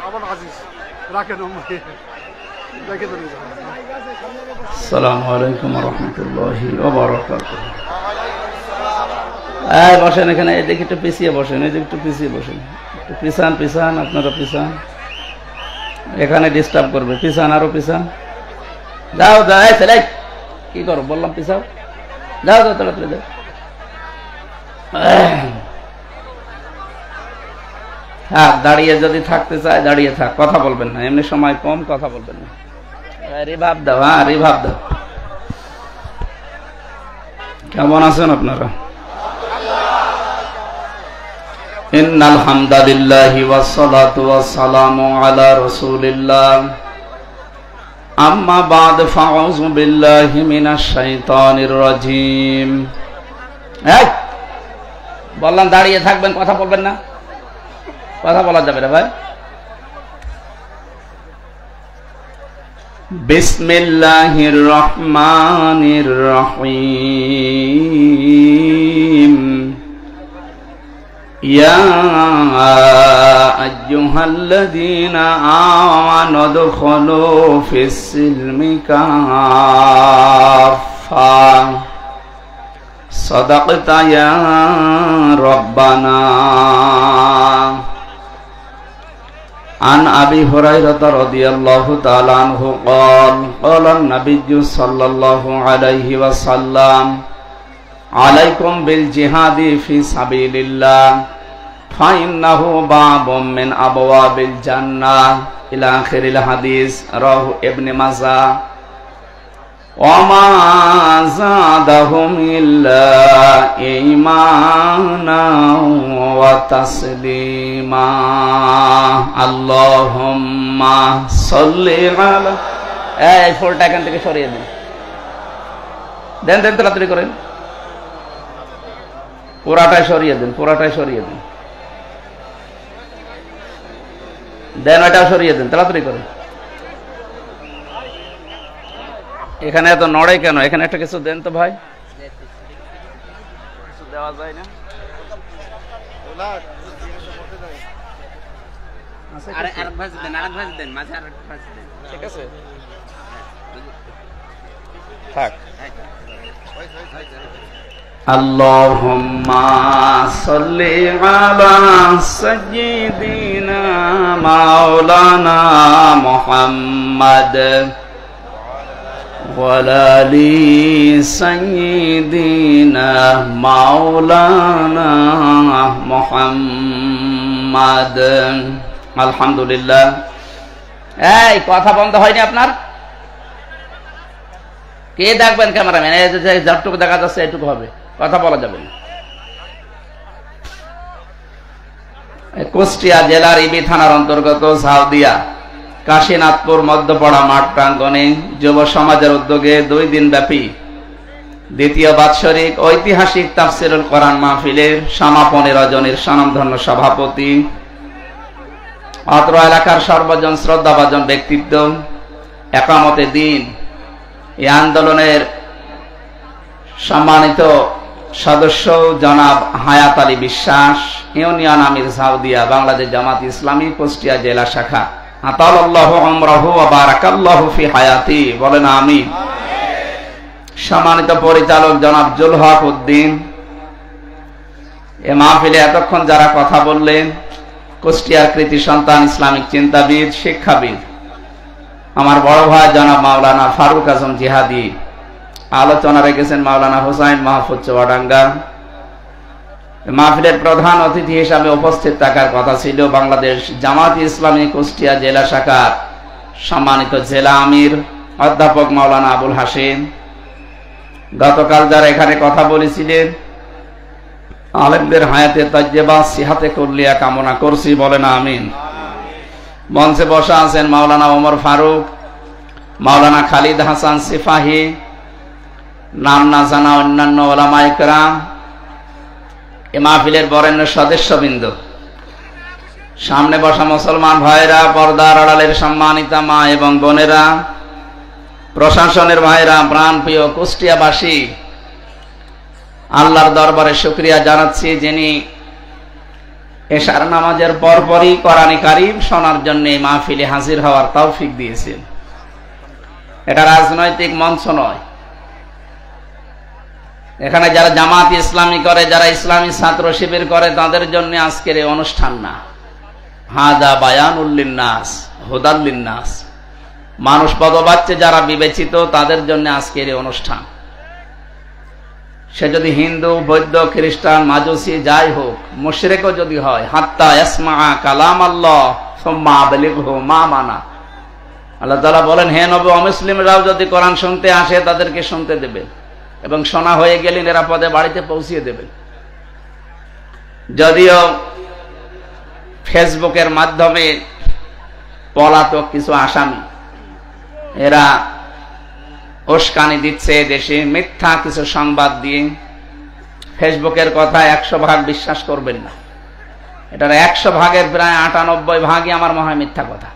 আসসালামু আলাইকুম ওয়া রাহমাতুল্লাহি ওয়া বারাকাতুহু। বসেন এখানে, এদিকে একটু পিছিয়ে বসেন, এদিকে একটু পিছিয়ে বসেন, একটু পিছান পিছান, আপনারা পিছান, এখানে ডিস্টার্ব করবে, পিছান, আরো পিছান, যাও যাও, ছেলে কি করো বললাম, পিছাও, যাও যাও তাড়াতাড়ি যাও। হ্যাঁ, দাঁড়িয়ে যদি থাকতে চায় দাঁড়িয়ে থাক, কথা বলবেন না, এমনি সময় কম, কথা বলবেন না। রিভাব দাও, হ্যাঁ রিভাব দাও। কেমন আছেন আপনারা? ইন্নাল হামদালিল্লাহি ওয়াসসালাতু ওয়াসসালামু আলা রাসূলিল্লাহ, আম্মা বাদ, ফাউযু বিল্লাহি মিনাশ শাইতানির রাজীম। এই বললাম দাঁড়িয়ে থাকবেন, কথা বলবেন না, কথা বলা যাবে না ভাই। বিসমিল্লাহির রহমানির রহিম। ইয়া আইয়ুহাল্লাযীনা আমানু দুখুলু ফিস-সিলমি কাফা। সাদাকতা ইয়া রাব্বানা। عن أبي هريرة رضي الله تعالى عنه قال قال النبي صلى الله عليه وسلم عليكم بالجهاد في سبيل الله فإنه باب من أبواب الجنة إلى آخر الحديث رواه ابن ماجه وما زادهم إلا إيمانا وتسليما اللهم صل على। এই ফুলটা এখান থেকে সরিয়ে দেন, দেন দেন তাড়াতাড়ি করেন, পুরাটাই সরিয়ে দেন, পুরাটাই সরিয়ে দেন, দেন ওটাও সরিয়ে দেন, তাড়াতাড়ি করেন। এখানে এত নড়ে কেন? এখানে একটা কিছু দেন তো ভাই, কিছু দেওয়া যায় না? ঠিক আছে, থাক। আল্লাহুম্মা সাল্লি আলা সাইয়্যিদিনা মাওলানা মুহাম্মাদ ওয়ালালি সাইয়্যিদিনা মাওলানা মুহাম্মাদ। আলহামদুলিল্লাহ। এই কথা বন্ধ হয়নি আপনার? কে দেখবেন ক্যামেরাম্যান? এই যে যতটুকু দেখা যাচ্ছে এটুকু হবে, কথা বলা যাবে না। কুষ্টিয়া জেলার ইবি থানার অন্তর্গত সাউদিয়া কাশীনাথপুর মধ্যপাড়া মাঠ প্রাঙ্গণে যুব সমাজের উদ্যোগে 2 দিন ব্যাপী দ্বিতীয় বাৎসরিক ঐতিহাসিক তাফসিরুল কোরআন মাহফিলের সমাপনী রজনীর স্বনামধন্য সভাপতি, অত্র এলাকার সর্বজন শ্রদ্ধাভাজন ব্যক্তিত্ব, একামতে দিন এই আন্দোলনের সম্মানিত সদস্য জনাব হায়াত আলী বিশ্বাস, ইউনিয়ন আমির সাউদিয়া, বাংলাদেশ জামাত ইসলামী কুষ্টিয়া জেলা শাখা। আতালাল্লাহু উমরাহু ওয়া বারাকাল্লাহু ফি হায়াতি, বলেন আমিন। সম্মানিত পরিচালক জনাব জুল হক উদ্দিন, এ মাহফিলে এতক্ষণ যারা কথা বললেন, কুষ্টিয়ার কৃতি সন্তান, ইসলামিক চিন্তাবিদ, শিক্ষাবিদ, আমার বড় ভাই জনাব মাওলানা ফারুক আজম জিহাদি, আলোচনা রেখেছেন মাওলানা হুসাইন মাহফুজ চুয়াডাঙ্গা। মাহফিলের প্রধান অতিথি হিসাবে উপস্থিত থাকার কথা ছিল বাংলাদেশ জামাত ইসলামী কুষ্টিয়া জেলা শাখার সম্মানিত জেলা আমির অধ্যাপক মাওলানা আবুল হাসিম। গতকাল যারা এখানে কথা বলেছিলেন, আলেমদের হায়াতে তাজ্জেবা সিহাতে কুল্লিয়া কামনা করছি, বলেন আমিন। মঞ্চে বসা আছেন মাওলানা ওমর ফারুক, মাওলানা খালিদ হাসান সিফাহি, নাম না জানা অন্যান্য ওলামায়ে কেরাম, এ মাহফিলের বরেণ্য সদস্যবৃন্দ, সামনে বসা মুসলমান ভাইরা, পর্দার আড়ালের সম্মানিতা মা এবং বোনেরা, প্রশাসনের ভাইরা, প্রাণপ্রিয় কুষ্টিয়াবাসী, আল্লাহর দরবারে শুকরিয়া জানাচ্ছি যিনি এশার নামাজের পরপরই কোরআন কারীম শোনার জন্য মাহফিলে হাজির হওয়ার তৌফিক দিয়েছেন। এটা রাজনৈতিক মঞ্চ নয়। এখানে যারা জামাত ইসলামী করে, যারা ইসলামী ছাত্র শিবির করে, তাদের জন্য আজকের এই অনুষ্ঠান না। হাদা বায়ানুল লিন্নাস হুদাল লিন্নাস, মানুষ পদবাচ্চে যারা বিবেচিত তাদের জন্য আজকের এই অনুষ্ঠান। সে যদি হিন্দু, বৌদ্ধ, খ্রিস্টান, মাজুসি যাই হোক, মুশরিকও যদি হয়, হাত্তা ইয়াসমা কালাম আল্লাহ সুম্মা আবলিগহু মা মানা। আল্লাহ তাআলা বলেন, হে নবী, অমুসলিমরাও যদি কোরআন শুনতে আসে তাদেরকে শুনতে দেবেন এবং শোনা হয়ে গেলে নিরাপদে বাড়িতে পৌঁছিয়ে দেবেন। যদিও ফেসবুকের মাধ্যমে পলাতক কিছু আসামি এরা উস্কানি দিচ্ছে, দেশে মিথ্যা কিছু সংবাদ দিয়ে। ফেসবুকের কথা 100 ভাগ বিশ্বাস করবেন না, এটার 100 ভাগের প্রায় 98 ভাগই আমার মনে হয় মিথ্যা কথা।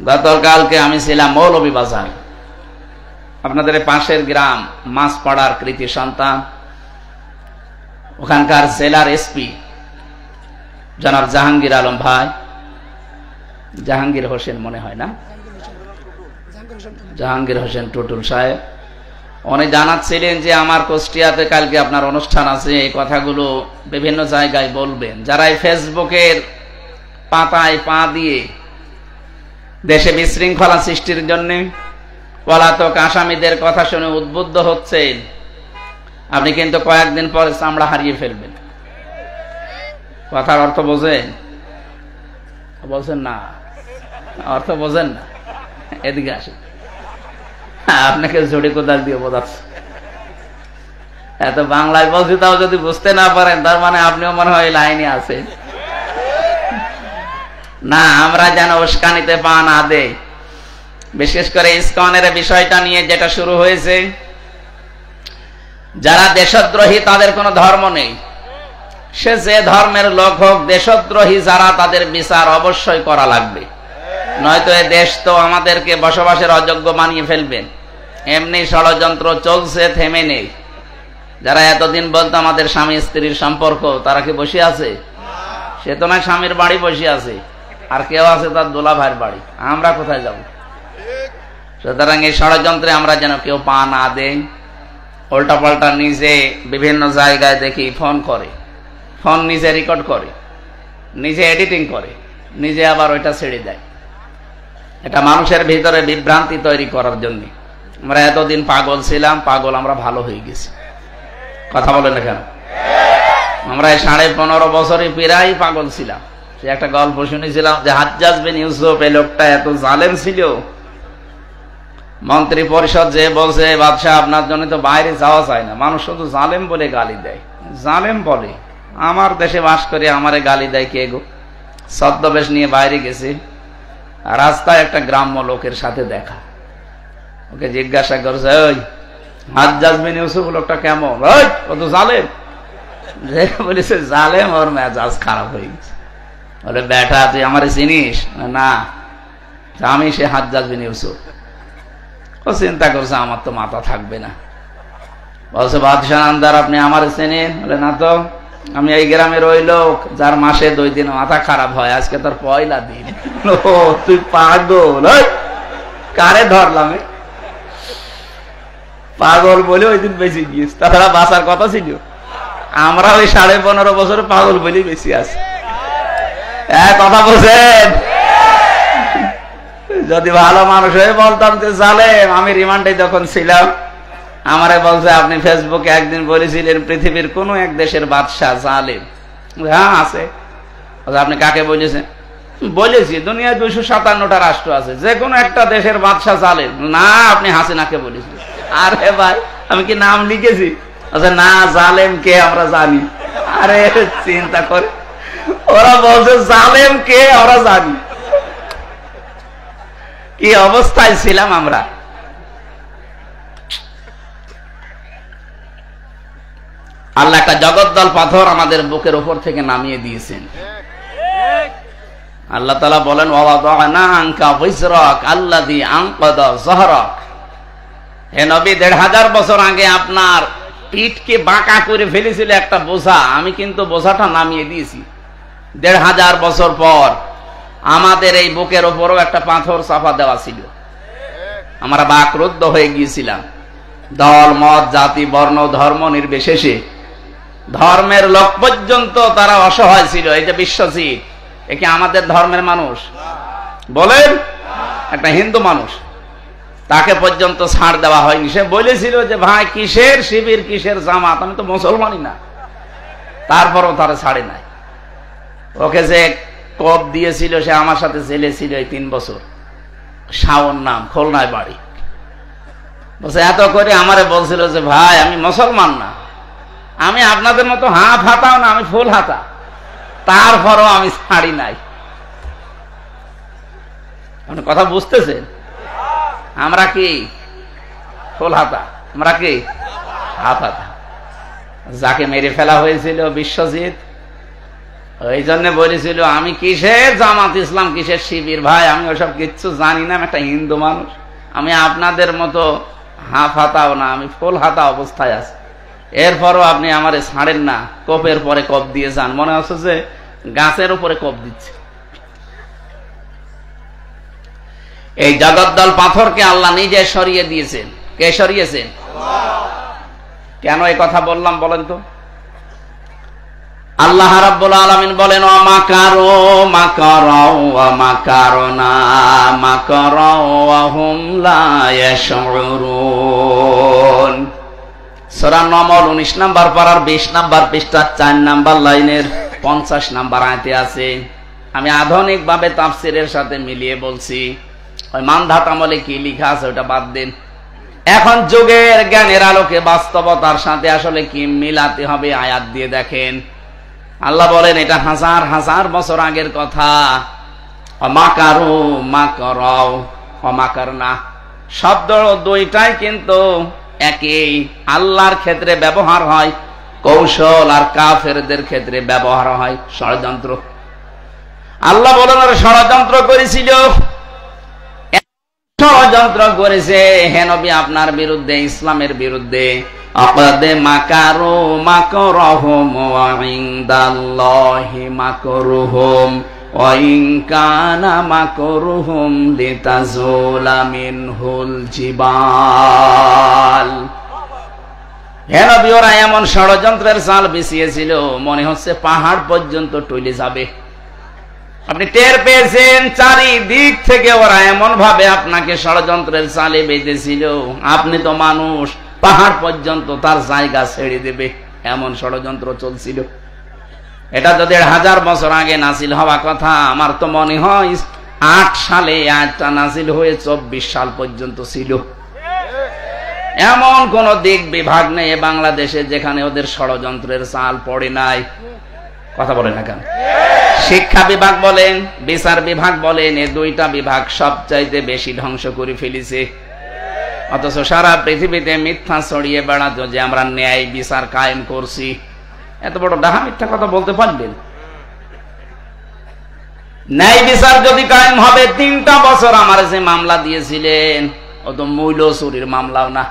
গতকালকে আমি ছিলাম মৌলভীবাজার, আপনাদের পাশের গ্রাম মাছপাড়ার কৃতি সন্তান। ওখানকার জেলার এসপি জনাব জাহাঙ্গীর আলম ভাই, জাহাঙ্গীর হোসেন মনে হয় না, জাহাঙ্গীর হোসেন টুটুল সাহেব, উনি জানাচ্ছিলেন যে আমার কুষ্টিয়াতে কালকে আপনার অনুষ্ঠান আছে, এই কথাগুলো বিভিন্ন জায়গায় বলবেন। যারা এই ফেসবুকের পাতায় পা দিয়ে দেশে বিশৃঙ্খলা সৃষ্টির জন্য পলাতক আসামিদের কথা শুনে উদ্বুদ্ধ হচ্ছেন, আপনি কিন্তু কয়েকদিন পরে চামড়া হারিয়ে ফেলবেন। কথার অর্থ বোঝেন? বলছেন না, অর্থ বোঝেন না? এদিকে আসেন, আপনাকে ঝুড়ি কোদাল দিয়ে বোঝাচ্ছে। এত বাংলায় বলছি, তাও যদি বুঝতে না পারেন তার মানে আপনিও মনে হয় লাইনে আছেন না। আমরা যেন উস্কানিতে পা না দেই। বিশেষ করে ইসকনের বিষয়টা নিয়ে যেটা শুরু হয়েছে, যারা দেশদ্রোহী তাদের কোনো ধর্ম নেই, সে যে ধর্মের লোক হোক, দেশদ্রোহী যারা তাদের বিচার অবশ্যই করা লাগবে, নয়তো এ দেশ তো আমাদেরকে বসবাসের অযোগ্য বানিয়ে ফেলবেন। এমনি ষড়যন্ত্র চলছে, থেমে নেই। যারা এতদিন বলতো আমাদের স্বামী স্ত্রীর সম্পর্ক, তারা কি বসে আছে? সে তো না স্বামীর বাড়ি বসে আছে, আর কেউ আছে তার দোলা ভাইয়ের বাড়ি। আমরা কোথায় যাব? সুতরাং এই ষড়যন্ত্রে আমরা যেন কেউ পা না দেই। উল্টা পাল্টা নিজে বিভিন্ন জায়গায় দেখি ফোন করে, ফোন নিজে রেকর্ড করে, নিজে এডিটিং করে, নিজে আবার ওইটা ছেড়ে দেয়। এটা মানুষের ভিতরে বিভ্রান্তি তৈরি করার জন্য। আমরা এতদিন পাগল ছিলাম, পাগল আমরা ভালো হয়ে গেছি। কথা বলেন না কেন? আমরা 15.5 বছরই প্রায় পাগল ছিলাম। সে একটা গল্প শুনেছিলাম যে হাজ্জাজ বিন ইউসুফ, এই লোকটা এত জালেম ছিল, মন্ত্রী পরিষদ যে বলছে, বাদশাহ আপনার জন্য তো বাইরে যাওয়া যায় না, মানুষ শুধু জালেম বলে গালি দেয়। জালেম বলে? আমার দেশে বাস করে আমারে গালি দেয় কে গো? ছদ্মবেশ নিয়ে বাইরে গেছে, রাস্তায় একটা গ্রাম্য লোকের সাথে দেখা। ওকে জিজ্ঞাসা করছে, ওই হাজ্জাজ বিন ইউসুফ লোকটা কেমন? ওই ও তো জালেম। যে বলেছে জালেম, ওর মেজাজ খারাপ হয়ে গেছে। বলে, বেটা তুই আমারে চিনিস? না। আমি সে হাজ্জাজ বিন ইউসুফ। ও চিন্তা করছে আমার তো মাথা থাকবে না। বলছে, বাদশাহ আন্দার আপনি আমারে চেনেন? বলে, না তো, আমি এই গ্রামের ওই লোক যার মাসে 2 দিন মাথা খারাপ হয়, আজকে তোর পয়লা দিন। ও তুই পাগল? কারে ধরলাম? পাগল বলে ওই দিন বেশি গিয়েছ, তাছাড়া বাঁচার কথা ছিল। আমরা ওই 15.5 বছর পাগল বলে বেশি আছি। কথা বলছেন? যদি ভালো মানুষ হয়ে বলতাম যে জালেম। আমি রিমান্ডে যখন ছিলাম, আমারে বলছে, আপনি ফেসবুকে একদিন বলেছিলেন পৃথিবীর কোন এক দেশের বাদশাহ জালেম। হ্যাঁ আছে। আপনি কাকে বলেছেন? বলেছি দুনিয়ায় 257টা রাষ্ট্র আছে, যে কোনো একটা দেশের বাদশাহ জালেম। না, আপনি হাসিনাকে বলেছেন। আরে ভাই, আমি কি নাম লিখেছি? আচ্ছা না, জালেম কে আমরা জানি। আরে চিন্তা করে, ওরা বলছে জালেম কে আমরা জানি। কি অবস্থায় ছিলাম আমরা! আল্লাহ একটা জগদ্দল পাথর আমাদের বুকের উপর থেকে নামিয়ে দিয়েছেন। আল্লাহ তাআলা বলেন, ওয়াদানা আনকা বিজরাক আল্লাযী আনকাদা যহরাক। হে নবী, 1500 বছর আগে আপনার পিঠকে বাঁকা করে ফেলেছিল একটা বোঝা, আমি কিন্তু বোঝাটা নামিয়ে দিয়েছি। ১৫০০ বছর পর আমাদের এই বুকের ওপরও একটা পাথর চাপা দেওয়া ছিল। আমরা বাকরুদ্ধ হয়ে গিয়েছিলাম। দল মত জাতি বর্ণ ধর্ম নির্বিশেষে ধর্মের লোক পর্যন্ত তারা অসহায় ছিল। এই যে বিশ্বজিৎ, এ কি আমাদের ধর্মের মানুষ? বলেন, একটা হিন্দু মানুষ, তাকে পর্যন্ত ছাড় দেওয়া হয়নি। সে বলেছিল যে ভাই কিসের শিবির, কিসের জামাত, আমি তো মুসলমানই না। তারপরও তারা ছাড়ে নাই। ওকে যে কব দিয়েছিল, সে আমার সাথে জেলে ছিল এই 3 বছর। শাওন নাম, খুলনায় বাড়ি। বলছে এত করে আমারে বলছিল যে ভাই আমি মুসলমান না, আমি আপনাদের মতো হাফ হাতাও না, আমি ফুল হাতা, তারপরও আমি ছাড়ি নাই। আপনি কথা বুঝতেছেন? আমরা কি ফুল হাতা? আমরা কি হাফ হাতা? যাকে মেরে ফেলা হয়েছিল বিশ্বজিৎ, ওই জন্য বলেছিল আমি কিসের জামাত ইসলাম, কিসের শিবির, ভাই আমি ওসব কিচ্ছু জানি না, আমি একটা হিন্দু মানুষ, আমি আপনাদের মতো হাফ হাতাও না, আমি ফুল হাতা অবস্থায় আছি। এরপরও আপনি আমারে ছাড়েন না, কোপের পরে কোপ দিয়ে যান, মনে হচ্ছে যে গাছের উপরে কোপ দিচ্ছে। এই জগদ্দল পাথরকে আল্লাহ নিজে সরিয়ে দিয়েছেন। কে সরিয়েছেন? কেন এই কথা বললাম বলেন তো? আল্লাহ রাব্বুল আলামিন বলেন ওয়া মাকারু মাকারাও ওয়া মাকারনা মাকারাও ওয়া হুম লা ইয়াশউরুন। সূরা নমল 19 নাম্বার পারার 20 নাম্বার পৃষ্ঠা 4 নাম্বার লাইনের 50 নাম্বার আয়াতে আছে। আমি আধুনিক ভাবে তাফসীরের সাথে মিলিয়ে বলছি। ওই মানধাত আমলে কি লেখা আছে ওটা বাদ দিন। এখন যুগের জ্ঞানের আলোকে বাস্তবতার সাথে আসলে কি মিলাতে হবে আয়াত দিয়ে দেখেন। আল্লাহ বলেন এটা হাজার হাজার বছর আগের কথা। মাকারু মাকারাও মাকারনা শব্দ দুইটাই কিন্তু একই। আল্লাহর ক্ষেত্রে ব্যবহার হয় কৌশল, আর কাফেরদের ক্ষেত্রে ব্যবহার হয় ষড়যন্ত্র। আল্লাহ বলেন ওরা ষড়যন্ত্র করেছিল, ষড়যন্ত্র করেছে হে নবী আপনার বিরুদ্ধে, ইসলামের বিরুদ্ধে। আকাদে মাকারু মাকরহুম ওয়া ইনদাল্লাহি মাকরুহুম ওয়া ইন কানা মাকরুহুম লিতাজুলা মিনহুল জিবাল। হে নবী ওরা এমন ষড়যন্ত্রের জাল বিছিয়েছিল মনে হচ্ছে পাহাড় পর্যন্ত টলে যাবে। আপনি টের পেয়েছেন চারিদিক থেকে ওরা এমন ভাবে আপনাকে ষড়যন্ত্রের জালে বেঁধেছিল, আপনি তো মানুষ, পাহাড় পর্যন্ত তার জায়গা ছেড়ে দেবে, এমন ষড়যন্ত্র চলছিল। এটা যদি 1000 বছর আগে নাজিল হওয়া কথা, আমার তো মনে হয় 8 সালে আয়াতটা নাজিল হয়ে 24 সাল পর্যন্ত ছিল। এমন কোন দিক বিভাগ নেই বাংলাদেশে যেখানে ওদের ষড়যন্ত্রের চাল পড়ে নাই। কথা বলে না কেন? শিক্ষা বিভাগ বলেন, বিচার বিভাগ বলেন, এই দুইটা বিভাগ সবচাইতে বেশি ধ্বংস করে ফেলেছে। অথচ সারা পৃথিবীতে মিথ্যা ছড়িয়ে বেড়াতো যে আমরা ন্যায় বিচার কায়েম করছি। এত বড় ডাহা মিথ্যা কথা বলতে পারবেন? ন্যায় বিচার যদি কায়েম হবে, 3টা বছর আমার যে মামলা দিয়েছিলেন ও তো মূল্য চুরির মামলাও না,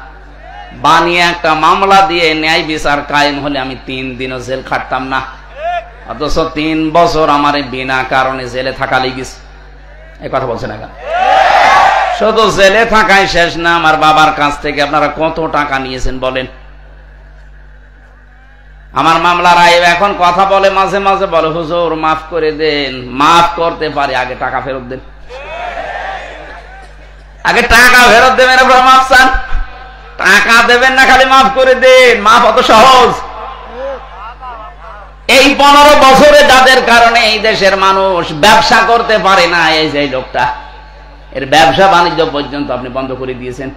বানিয়ে একটা মামলা দিয়ে ন্যায় বিচার কায়েম হলে আমি 3 দিনও জেল খাটতাম না। অথচ 3 বছর আমার বিনা কারণে জেলে থাকা লেগেছে। এই কথা বলছে না কেন? শুধু জেলে থাকাই শেষ না, আমার বাবার কাছ থেকে আপনারা কত টাকা নিয়েছেন বলেন? আমার মামলার আইব এখন কথা বলে, মাঝে মাঝে বলে হুজুর মাফ করে দেন। মাফ করতে পারি, আগে টাকা ফেরত দেন। আগে টাকা ফেরত দেবেন, মাফ চান। টাকা দেবেন না, খালি মাফ করে দেন। মাফ অত সহজ? এই 15 বছরে যাদের কারণে এই দেশের মানুষ ব্যবসা করতে পারে না, এই যে লোকটা, এর ব্যবসা বাণিজ্য পর্যন্ত আপনি বন্ধ করে দিয়েছেন।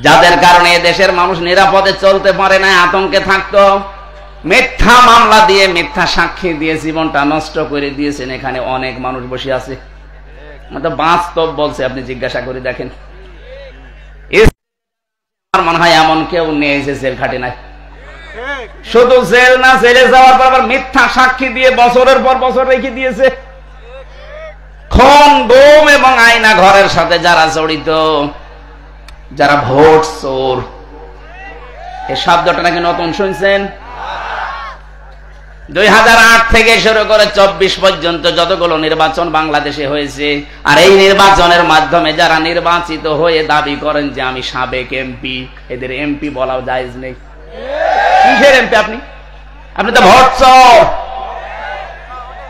যাদের কারণে দেশের মানুষ নিরাপদে চলতে পারে না, আতঙ্কে থাকতো, মিথ্যা মামলা দিয়ে মিথ্যা সাক্ষী দিয়ে জীবনটা নষ্ট করে দিয়েছেন। এখানে অনেক মানুষ বসে আছে, বাস্তব বলছে, আপনি জিজ্ঞাসা করে দেখেন। আমার মনে হয় এমন কেউ নেই যে জেল খাটে নাই। শুধু জেল না, জেলে যাওয়ার পর আবার মিথ্যা সাক্ষী দিয়ে বছরের পর বছর রেখে দিয়েছে। খুন, গুম এবং আয়না ঘরের সাথে যারা জড়িত, যারা ভোট চোর, এই শব্দটা নাকি নতুন শুনছেন? 2008 থেকে শুরু করে 24 পর্যন্ত যতগুলো নির্বাচন বাংলাদেশে হয়েছে, আর এই নির্বাচনের মাধ্যমে যারা নির্বাচিত হয়ে দাবি করেন যে আমি সাবেক এমপি, এদের এমপি বলাও জায়েজ নেই। কিসের এমপি আপনি? আপনি তো ভোট চোর।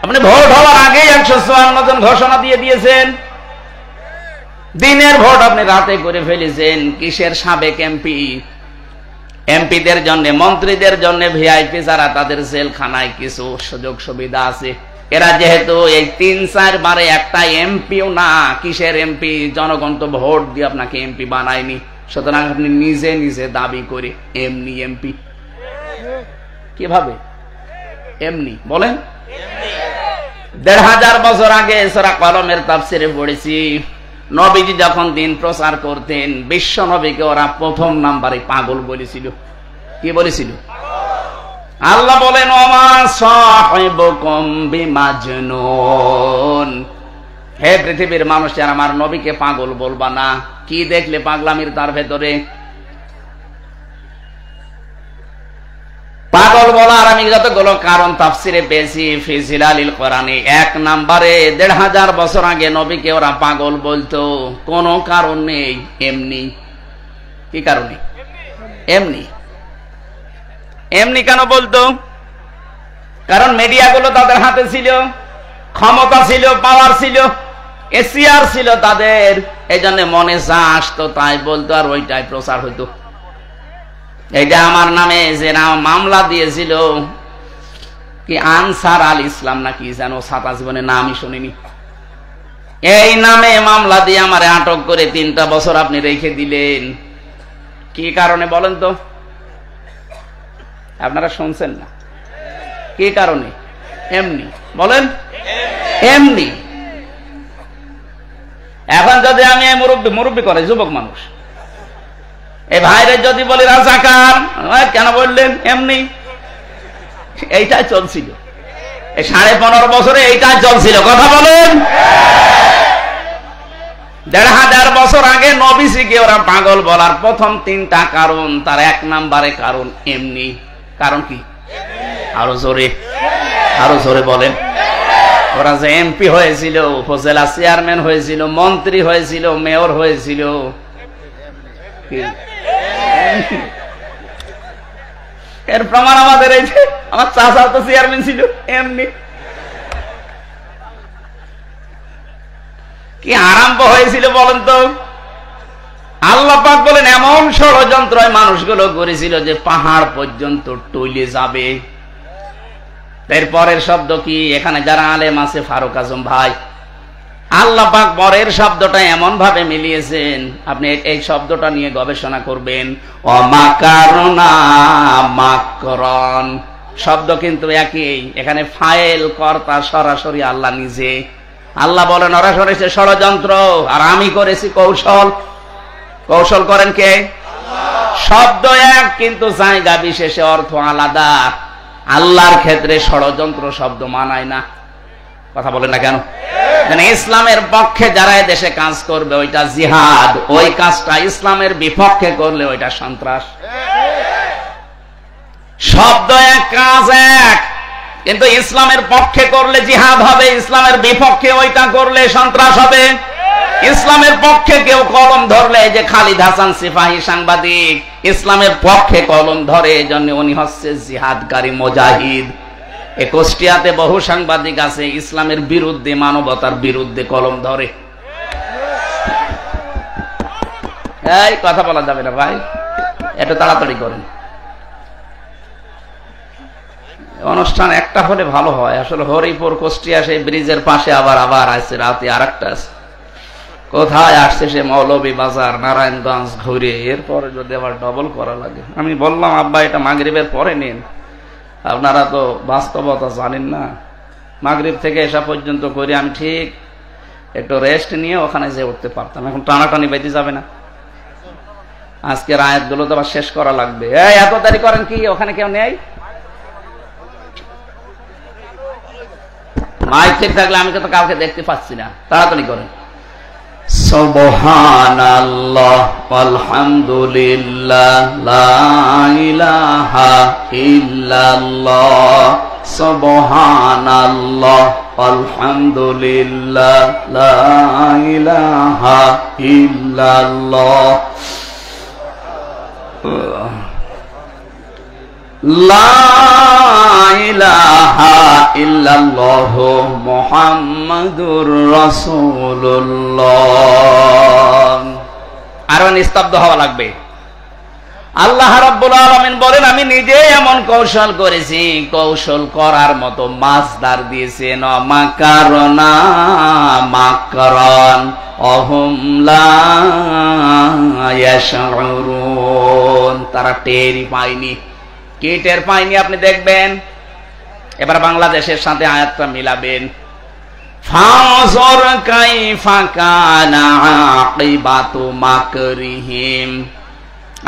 আপনি ভোট হওয়ার আগেই 154 জন ঘোষণা দিয়ে দিয়েছেন। দিনের ভোট আপনি রাতে করে ফেলেছেন। কিসের সাবেক এমপি? এমপিদের জন্য, মন্ত্রীদের জন্য ভিআইপি যারা, তাদের জেলখানায় কিছু সুযোগ সুবিধা আছে। এরা যেহেতু এই 3-4 বারে একটা এমপিও না, কিসের এমপি? জনগণ তো ভোট দিয়ে আপনাকে এমপি বানায়নি, সুতরাং আপনি নিজে নিজে দাবি করে এমনি এমপি। কিভাবে এমনি বলেন? 1500 বছর আগে সূরা কলমের তাফসিরে পড়েছি, নবীজি যখন দিন প্রচার করতেন, বিশ্ব নবীকে ওরা প্রথম নাম্বারে পাগল বলেছিল। কি বলেছিল? আল্লাহ বলেন, ওমা সাহিবুকুম বিমাজনুন, হে পৃথিবীর মানুষেরা, আমার নবীকে পাগল বলবা না। কি দেখলে পাগলামির তার ভেতরে? পাগল বলার আমি যতগুলো কারণ তাফসিরে পেয়েছি ফি জিলালিল কোরআনে, 1 নম্বরে 1500 বছর আগে নবীকে ওরা পাগল বলতো, কোনো কারণ নেই, এমনি। কি কারণে? এমনি। এমনি কেন বলতো? কারণ মিডিয়াগুলো তাদের হাতে ছিল, ক্ষমতা ছিল, পাওয়ার ছিল, এসিআর ছিল তাদের, এই জন্য মনে যা আসতো তাই বলতো, আর ওইটাই প্রচার হইতো। এইটা আমার নামে যে মামলা দিয়েছিল, কি আনসার আল ইসলাম নাকি যেন, ছাত্র জীবনে নামই শুনিনি, এই নামে মামলা দিয়ে আমার আটক করে 3টা বছর আপনি রেখে দিলেন। কি কারণে বলেন তো? আপনারা শুনছেন না? কি কারণে? এমনি। বলেন এমনি। এখন যদি আমি মুরব্বী করে যুবক মানুষ, এই ভাইরে যদি বলি রাজাকার, কেন বললেন? এমনি। এইটাই চলছিল এই 15.5 বছরে, এইটাই চলছিল। কথা বলেন। 1500 বছর আগে নবীজিকে ওরা পাগল বলার প্রথম 3টা কারণ, তার 1 নম্বরে কারণ এমনি। কারণ কি? আরো জোরে, আরো জোরে বলেন। ওরা যে এমপি হয়েছিল, উপজেলা চেয়ারম্যান হয়েছিল, মন্ত্রী হয়েছিল, মেয়র হয়েছিল, এর প্রমাণ আমাদের এই যে আমার চাচা তো চেয়ারম্যান ছিল, এমনি। কি আরম্ভ হয়েছিল বলেন তো? আল্লাহ পাক বলেন, এমন ষড়যন্ত্র মানুষগুলো করেছিল যে পাহাড় পর্যন্ত টইলে যাবে। এরপরের শব্দ কি? এখানে যারা আলেম আছে, ফারুক আজম ভাই, আল্লাহ পাক পরের শব্দটা এমন ভাবে মিলিয়েছেন, আপনি এই শব্দটা নিয়ে গবেষণা করবেন। অমাকারনা মাকরন, শব্দ কিন্তু একই। এখানে ফাইল কর্তা সরাসরি আল্লাহ নিজে। আল্লাহ বলেন, ওরা করেছে ষড়যন্ত্র, আর আমি করেছি কৌশল। কৌশল করেন কে? শব্দ এক, কিন্তু জায়গা বিশেষে অর্থ আলাদা। আল্লাহর ক্ষেত্রে ষড়যন্ত্র শব্দ মানায় না। কথা বলেন না কেন? ইসলামের পক্ষে যারা দেশে কাজ করবে ওইটা জিহাদ, ওই কাজটা ইসলামের বিপক্ষে করলে ওইটা সন্ত্রাস। শব্দ এক, কাজ এক, কিন্তু ইসলামের পক্ষে করলে জিহাদ হবে, ইসলামের বিপক্ষে ওইটা করলে সন্ত্রাস হবে। ইসলামের পক্ষে কেউ কলম ধরলে, যে খালিদ হাসান সিপাহী সাংবাদিক ইসলামের পক্ষে কলম ধরে, এজন্য উনি হচ্ছে জিহাদকারী মুজাহিদ। কুষ্টিয়াতে বহু সাংবাদিক আছে ইসলামের বিরুদ্ধে, মানবতার বিরুদ্ধে কলম ধরে। এই কথা বলা যাবে না ভাই, একটু তাড়াতাড়ি করেন। অনুষ্ঠান একটা হলে ভালো হয়। আসলে হরিপুর কুষ্টিয়া সেই ব্রিজের পাশে আবার আছে, রাতে আরেকটা আছে। কোথায় আসছে সে? মৌলভী বাজার, নারায়ণগঞ্জ ঘুরে, এরপরে যদি আবার ডবল করা লাগে। আমি বললাম, আব্বা এটা মাগরিবের পরে নিন, আপনারা তো বাস্তবতা জানেন না। মাগরিব থেকে এসা পর্যন্ত করে আমি ঠিক একটু রেস্ট নিয়ে ওখানে যে উঠতে পারতাম। এখন টানাটানি বেঁধে যাবে না। আজকের আয়াতগুলো তো আবার শেষ করা লাগবে। এত দেরি করেন কি? ওখানে কেউ নেই? মাইক ঠিক থাকলে আমি তো কাউকে দেখতে পাচ্ছি না। তাড়াতাড়ি করেন। সুবহানাল্লাহ আলহামদুলিল্লাহ লা ইলাহা ইল্লাল্লাহ সুবহানাল্লাহ আলহামদুলিল্লাহ লা ইলাহা ইল্লাল্লাহ লা ইলাহা ইল্লাল্লাহ মুহাম্মাদুর রাসূলুল্লাহ। আরো নিস্তব্ধ হওয়া লাগবে। আল্লাহ রাব্বুল আলামিন বলেন, আমি নিজে এমন কৌশল করেছি, কৌশল করার মতো মাসদার দিয়েছেন, মাকারনা মাকরান অহুম লা ইয়াশউরুন, তারা টেরই পায়নি। কি টের পায়নি আপনি দেখবেন। এবার বাংলাদেশের সাথে আয়াতটা মিলাবেন। ফাযর কাইফা কানা আকিবাতু মাকরিহিম।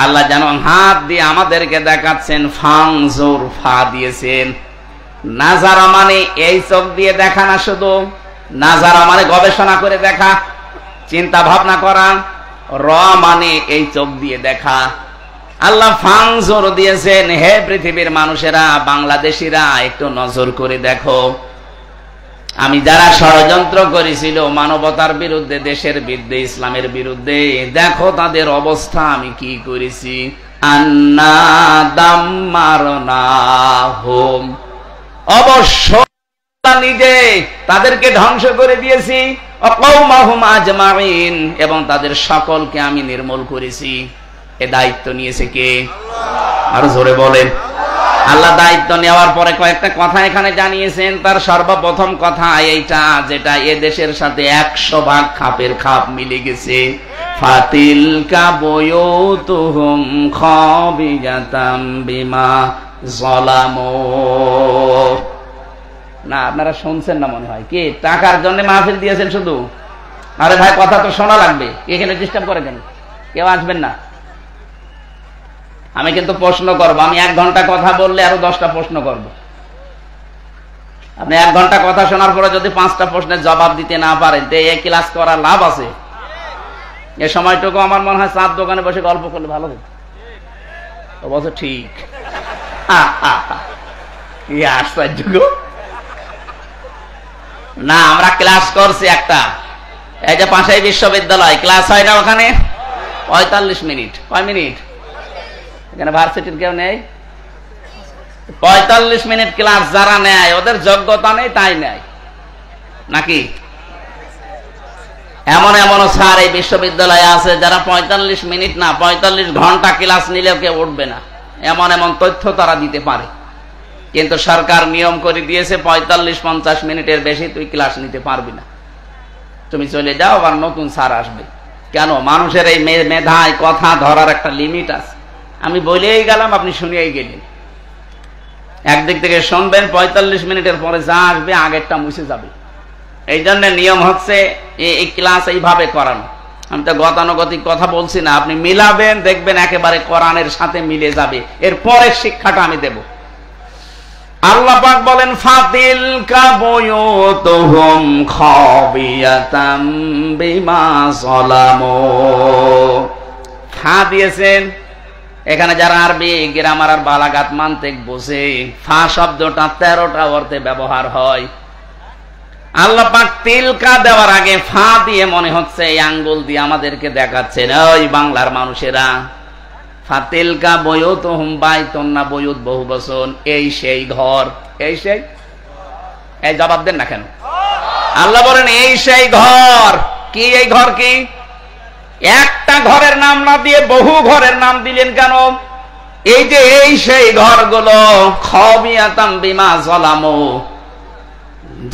আল্লাহ যেন হাত দিয়ে আমাদেরকে দেখাচ্ছেন, ফাংজুর, ফা দিয়েছেন। নাজারা মানে এই চোখ দিয়ে দেখা না, শুধু নাজারা মানে গবেষণা করে দেখা, চিন্তা ভাবনা করা। র মানে এই চোখ দিয়ে দেখা। আল্লাহ ফাংজুর দিয়েছেন, হে পৃথিবীর মানুষেরা, বাংলাদেশিরা একটু নজর করে দেখো, আমি যারা ষড়যন্ত্র করেছিল মানবতার বিরুদ্ধে, দেশের বিরুদ্ধে, ইসলামের বিরুদ্ধে, দেখো তাদের অবস্থা আমি কি করেছি। আন্না দাম্মারনাহুম, অবশ্য নিজে তাদেরকে ধ্বংস করে দিয়েছি। ওয়াকওমাহুম আজমাইন, এবং তাদের সকলকে আমি নির্মূল করেছি। এ দায়িত্ব নিয়েছে কে? আর জোরে বলেন। আল্লাহ দায়িত্ব নেওয়ার পরে কয়েকটা কথা এখানে জানিয়েছেন। তার সর্বপ্রথম কথা এইটা, যেটা এ দেশের সাথে 100% খাপের খাপ মিলে গেছে। ফাতিলকা বুয়ুতুহুম খাবিয়াতাম বিমা যালামু। না, আপনারা শুনছেন না মনে হয়। কি টাকার জন্য মাহফিল দিয়েছেন শুধু? আরে ভাই, কথা তো শোনা লাগবে। এখানে ডিস্টার্ব করে কেন? কেউ আসবেন না। আমি কিন্তু প্রশ্ন করবো। আমি 1 ঘন্টা কথা বললে আরো 10টা প্রশ্ন করব। আপনি 1 ঘন্টা কথা শোনার পরে যদি 5টা প্রশ্নের জবাব দিতে না পারেন, তো এই ক্লাস করার লাভ আছে? এ সময়টুকু আমার মনে হয় চার দোকানে বসে গল্প করলে ভালো হতো। অবশ্য ঠিক। আশ্চর্য না, আমরা ক্লাস করছি একটা, এই যে পাশেই বিশ্ববিদ্যালয়, ক্লাস হয় না ওখানে 45 মিনিট। কয় মিনিট? এখানে ভার্সিটির কেউ নেই। 45 মিনিট ক্লাস যারা নেয়, ওদের যোগ্যতা নেই তাই নেয় নাকি? এমন এমন স্যার এই বিশ্ববিদ্যালয়ে আছে যারা 45 মিনিট না 45 ঘন্টা ক্লাস নিলেও কেউ উঠবে না। এমন এমন তথ্য তারা দিতে পারে। কিন্তু সরকার নিয়ম করে দিয়েছে 45-50 মিনিটের বেশি তুই ক্লাস নিতে পারবি না, তুমি চলে যাও, আবার নতুন স্যার আসবে। কেন? মানুষের এই মেধায় কথা ধরার একটা লিমিট আছে। আমি বলেই গেলাম, আপনি শুনিয়েই গেলেন। একদিক থেকে শুনবেন, 45 মিনিটের পরে যা আসবে আগেরটা মুছে যাবে। এই জন্য নিয়ম হচ্ছে এই ক্লাস এইভাবে করানো। আমি তো গতানুগতিক কথা বলছি না, আপনি মিলাবেন, দেখবেন একেবারে কোরআনের সাথে মিলে যাবে। এর পরের শিক্ষাটা আমি দেব। আল্লাহ পাক বলেন, ফাতিলকা বুয়ুতুহুম খাবিয়াতাম বিমা যালামু। ফা দিয়েছেন। এখানে যারা আরবি গ্রামার আর বালাগাত মানতেক বোঝে, ফা শব্দটা 13টা অর্থে ব্যবহার হয়। আল্লাহ পাক তিলকা দেওয়ার আগে ফা দিয়ে মনে হচ্ছে এই আঙ্গুল দিয়ে আমাদেরকে দেখাচ্ছেন, ওই বাংলার মানুষেরা, ফাতিলকা বুয়ুতুহুম বাইতুন না বুয়ুত বহুবচন, এই সেই ঘর। এই সেই, এই জবাব দেন না কেন? আল্লাহ বলেন এই সেই ঘর। কি এই ঘর? কি একটা ঘরের নাম না দিয়ে বহু ঘরের নাম দিলেন কেন? এই যে এই সেই ঘরগুলো, খাবিয়াতাম বিমা যালামু,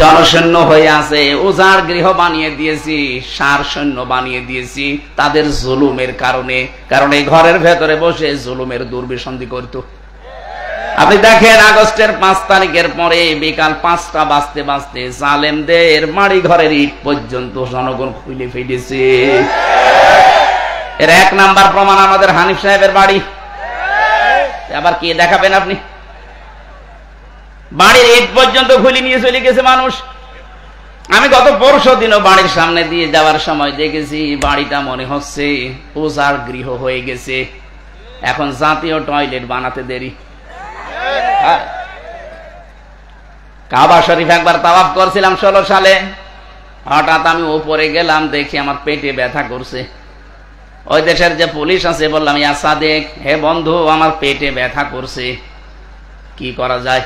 জনশূন্য হয়ে আছে, উজাড় গৃহ বানিয়ে দিয়েছি, সার সৈন্য বানিয়ে দিয়েছি তাদের জুলুমের কারণে। কারণ এই ঘরের ভেতরে বসে জুলুমের দুর্বিসন্ধি করত। আপনি দেখেন, আগস্টের 5 তারিখের পরে বিকাল 5টা বাজতে বাজতে জালেমদের বাড়ি ঘরের ইট পর্যন্ত জনগণ খুলে ফেলেছে। এর 1 নাম্বার প্রমাণ আমাদের হানিফ সাহেবের বাড়ি। আবার কি দেখাবেন আপনি? বাড়ির ইট পর্যন্ত খুলে নিয়ে চলে গেছে মানুষ। আমি গত পরশু দিনও বাড়ির সামনে দিয়ে যাওয়ার সময় দেখেছি বাড়িটা মনে হচ্ছে উজাড় গৃহ হয়ে গেছে, এখন জাতীয় টয়লেট বানাতে দেরি। কাবা শরীফ একবার তাওয়াফ করছিলাম 16 সালে, হঠাৎ আমি উপরে গেলাম, দেখি আমার পেটে ব্যথা করছে। ওই দেশের যে পুলিশ আছে বললাম, ইয়া সাদেক, হে বন্ধু, আমার পেটে ব্যথা করছে, কি করা যায়?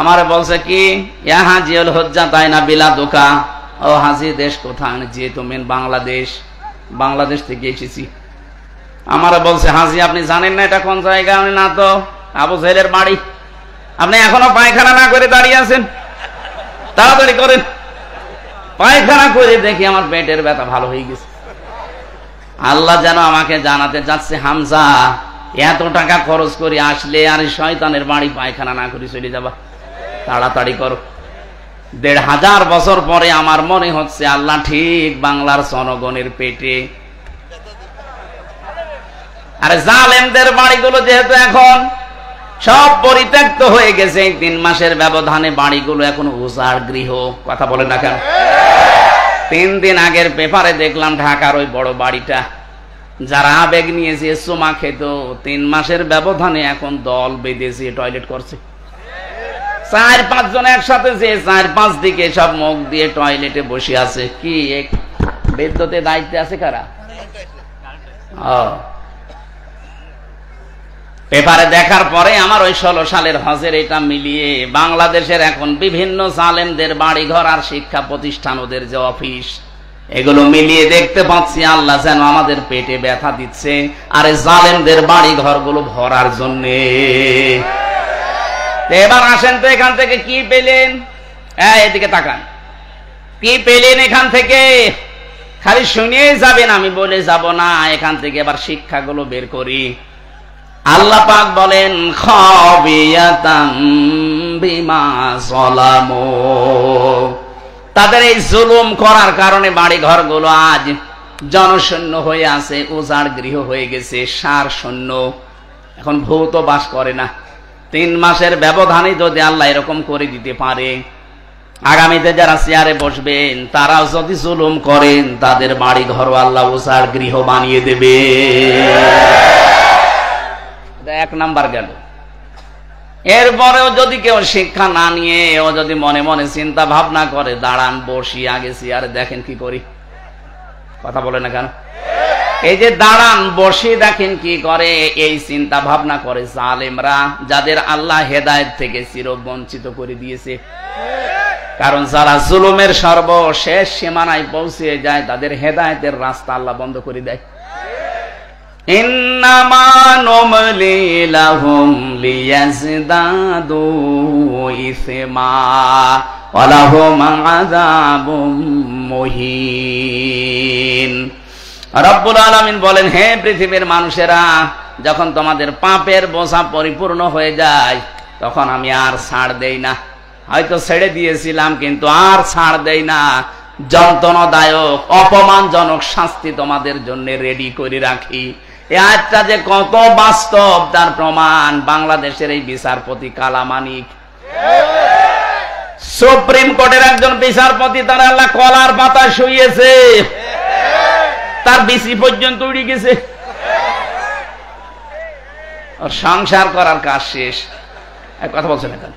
আমার বলছে কি, ইয়া হাজিউল হজ্জা তাই না বিলা দোকা, ও হাজি দেশ কোথায়? যে তুমি বাংলাদেশ থেকে এসেছি। আমার বলছে, হাজি আপনি জানেন না এটা কোন জায়গা? আমি না তো, আবু জাহেলের বাড়ি। আপনি এখনো পায়খানা না করে দাঁড়িয়ে আছেন, তাড়াতাড়ি করেন। পায়খানা করে দেখি আমার পেটের ব্যথা ভালো হয়ে গেছে। আল্লাহ যেন আমাকে জানাতে চাচ্ছে, হামজা এত টাকা খরচ করে আসলে আর শয়তানের বাড়ি পায়খানা না করে চলে যাবা, তাড়াতাড়ি করো। 1500 বছর পরে আমার মনে হচ্ছে আল্লাহ ঠিক বাংলার জনগণের পেটে। আরে জালেমদের বাড়িগুলো যেহেতু এখন সব পরিত্যক্ত হয়ে গেছে, এই 3 মাসের ব্যবধানে বাড়িগুলো এখন উজাড় গৃহ। কথা বলে না কেন? 3 দিন আগের পেপারে দেখলাম ঢাকার ওই বড় বাড়িটা, যারা আবেগ নিয়েছে চুমা খেত, 3 মাসের ব্যবধানে এখন দল বেঁধেছে টয়লেট করছে। 4-5 জন একসাথে যে 4-5 দিকে সব মুখ দিয়ে টয়লেটে বসে আছে। কি বিদ্যুতে দায়িত্বে আছে কারা? পেপারে দেখার পরে আমার ওই 16 সালের হজের এটা মিলিয়ে বাংলাদেশের এখন বিভিন্ন জালেমদের বাড়িঘর আর শিক্ষা প্রতিষ্ঠান, ওদের যে অফিস, এগুলো মিলিয়ে দেখতে পাচ্ছি আল্লাহ যেন আমাদের পেটে ব্যথা দিচ্ছে, আর জালেমদের বাড়ি ঘরগুলো ভরার জন্য। এবার আসেন তো, এখান থেকে কি পেলেন? এদিকে তাকান, কি পেলেন এখান থেকে? খালি শুনিয়ে যাবেন, আমি বলে যাব না। এখান থেকে এবার শিক্ষাগুলো বের করি। আল্লাহ পাক বলেন, খাবিয়াতাম বিমা যালামু, তাদের এই জুলুম করার কারণে বাড়ি ঘরগুলো আজ জনশূন্য হয়ে আছে, উজাড় গৃহ হয়ে গেছে, সার শূন্য। এখন ভূত বাস করে না। 3 মাসের ব্যবধানে যদি আল্লাহ এরকম করে দিতে পারে, আগামীতে যারা চেয়ারে বসবেন তারাও যদি জুলুম করেন, তাদের বাড়ি ঘর আল্লাহ উজাড় গৃহ বানিয়ে দেবে। 1 নাম্বার গেল। এরপরেও যদি কেউ শিক্ষা না নিয়ে, ও যদি মনে মনে চিন্তা ভাবনা করে, দাঁড়ান বসি আগে চেয়ারে দেখেন কি করি। কথা বলে না কেন? এই যে দাঁড়ান বসে দেখেন কি করে, এই চিন্তা ভাবনা করে জালেমরা, যাদের আল্লাহ হেদায়েত থেকে চিরবঞ্চিত করে দিয়েছে। কারণ যারা জুলুমের সর্বশেষ সীমানায় পৌঁছে যায়, তাদের হেদায়েতের রাস্তা আল্লাহ বন্ধ করে দেয়। ইন্নামা নুমলি লাহুম লিয়াজদাদু ইসমা ওয়া লাহুম আযাবুম মুহিন। রব্বুল আলামিন বলেন, হে পৃথিবীর মানুষেরা, যখন তোমাদের পাপের বোঝা পরিপূর্ণ হয়ে যায়, তখন আমি আর ছাড় দেই না। হয়তো ছেড়ে দিয়েছিলাম, কিন্তু আর ছাড় দেই না। যন্ত্রণাদায়ক অপমানজনক শাস্তি তোমাদের জন্য রেডি করে রাখি। এই আয়াতটা যে কত বাস্তব তার প্রমাণ বাংলাদেশের এই বিচারপতি কালামানিক। সুপ্রিম কোর্টের একজন বিচারপতি, তার আল্লাহ কলার পাতা শুইয়েছে, তার বিসি পর্যন্ত উড়ে গেছে, সংসার করার কাজ শেষ। কথা বলছেন এখন?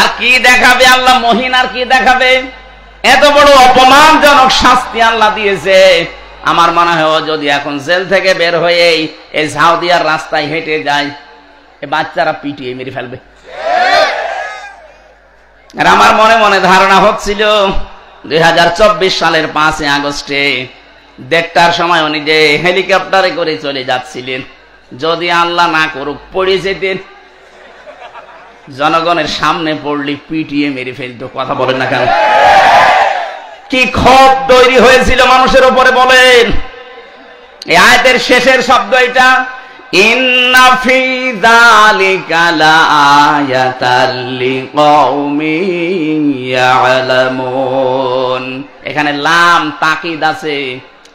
আর কি দেখাবে আল্লাহ মহিন? আর কি দেখাবে? এত বড় অপমানজনক শাস্তি আল্লাহ দিয়েছে। আমার মনে হয় যদি এখন জেল থেকে বের হয়ে এই সাউদিয়ার রাস্তায় হেঁটে যায়, এই বাচ্চারা পিটিয়ে মেরে ফেলবে। আর আমার মনে মনে ধারণা হচ্ছিল 2024 সালের 5 আগস্টে 1:30টার সময় উনি যে হেলিকপ্টারে করে চলে যাচ্ছিলেন, যদি আল্লাহ না করুক পড়ে যেতেন, জনগণের সামনে পড়লে পিটিয়ে মেরে ফেলতো। কথা বলেন না কেন? কি ক্ষোভ তৈরি হয়েছিল মানুষের উপরে বলেন। এই আয়াতের শেষের শব্দ এটা, ইন্না ফি যালিকা লাআয়াতাল লিকাউমিন ইয়ালামুন। এখানে লাম তাকিদ আছে,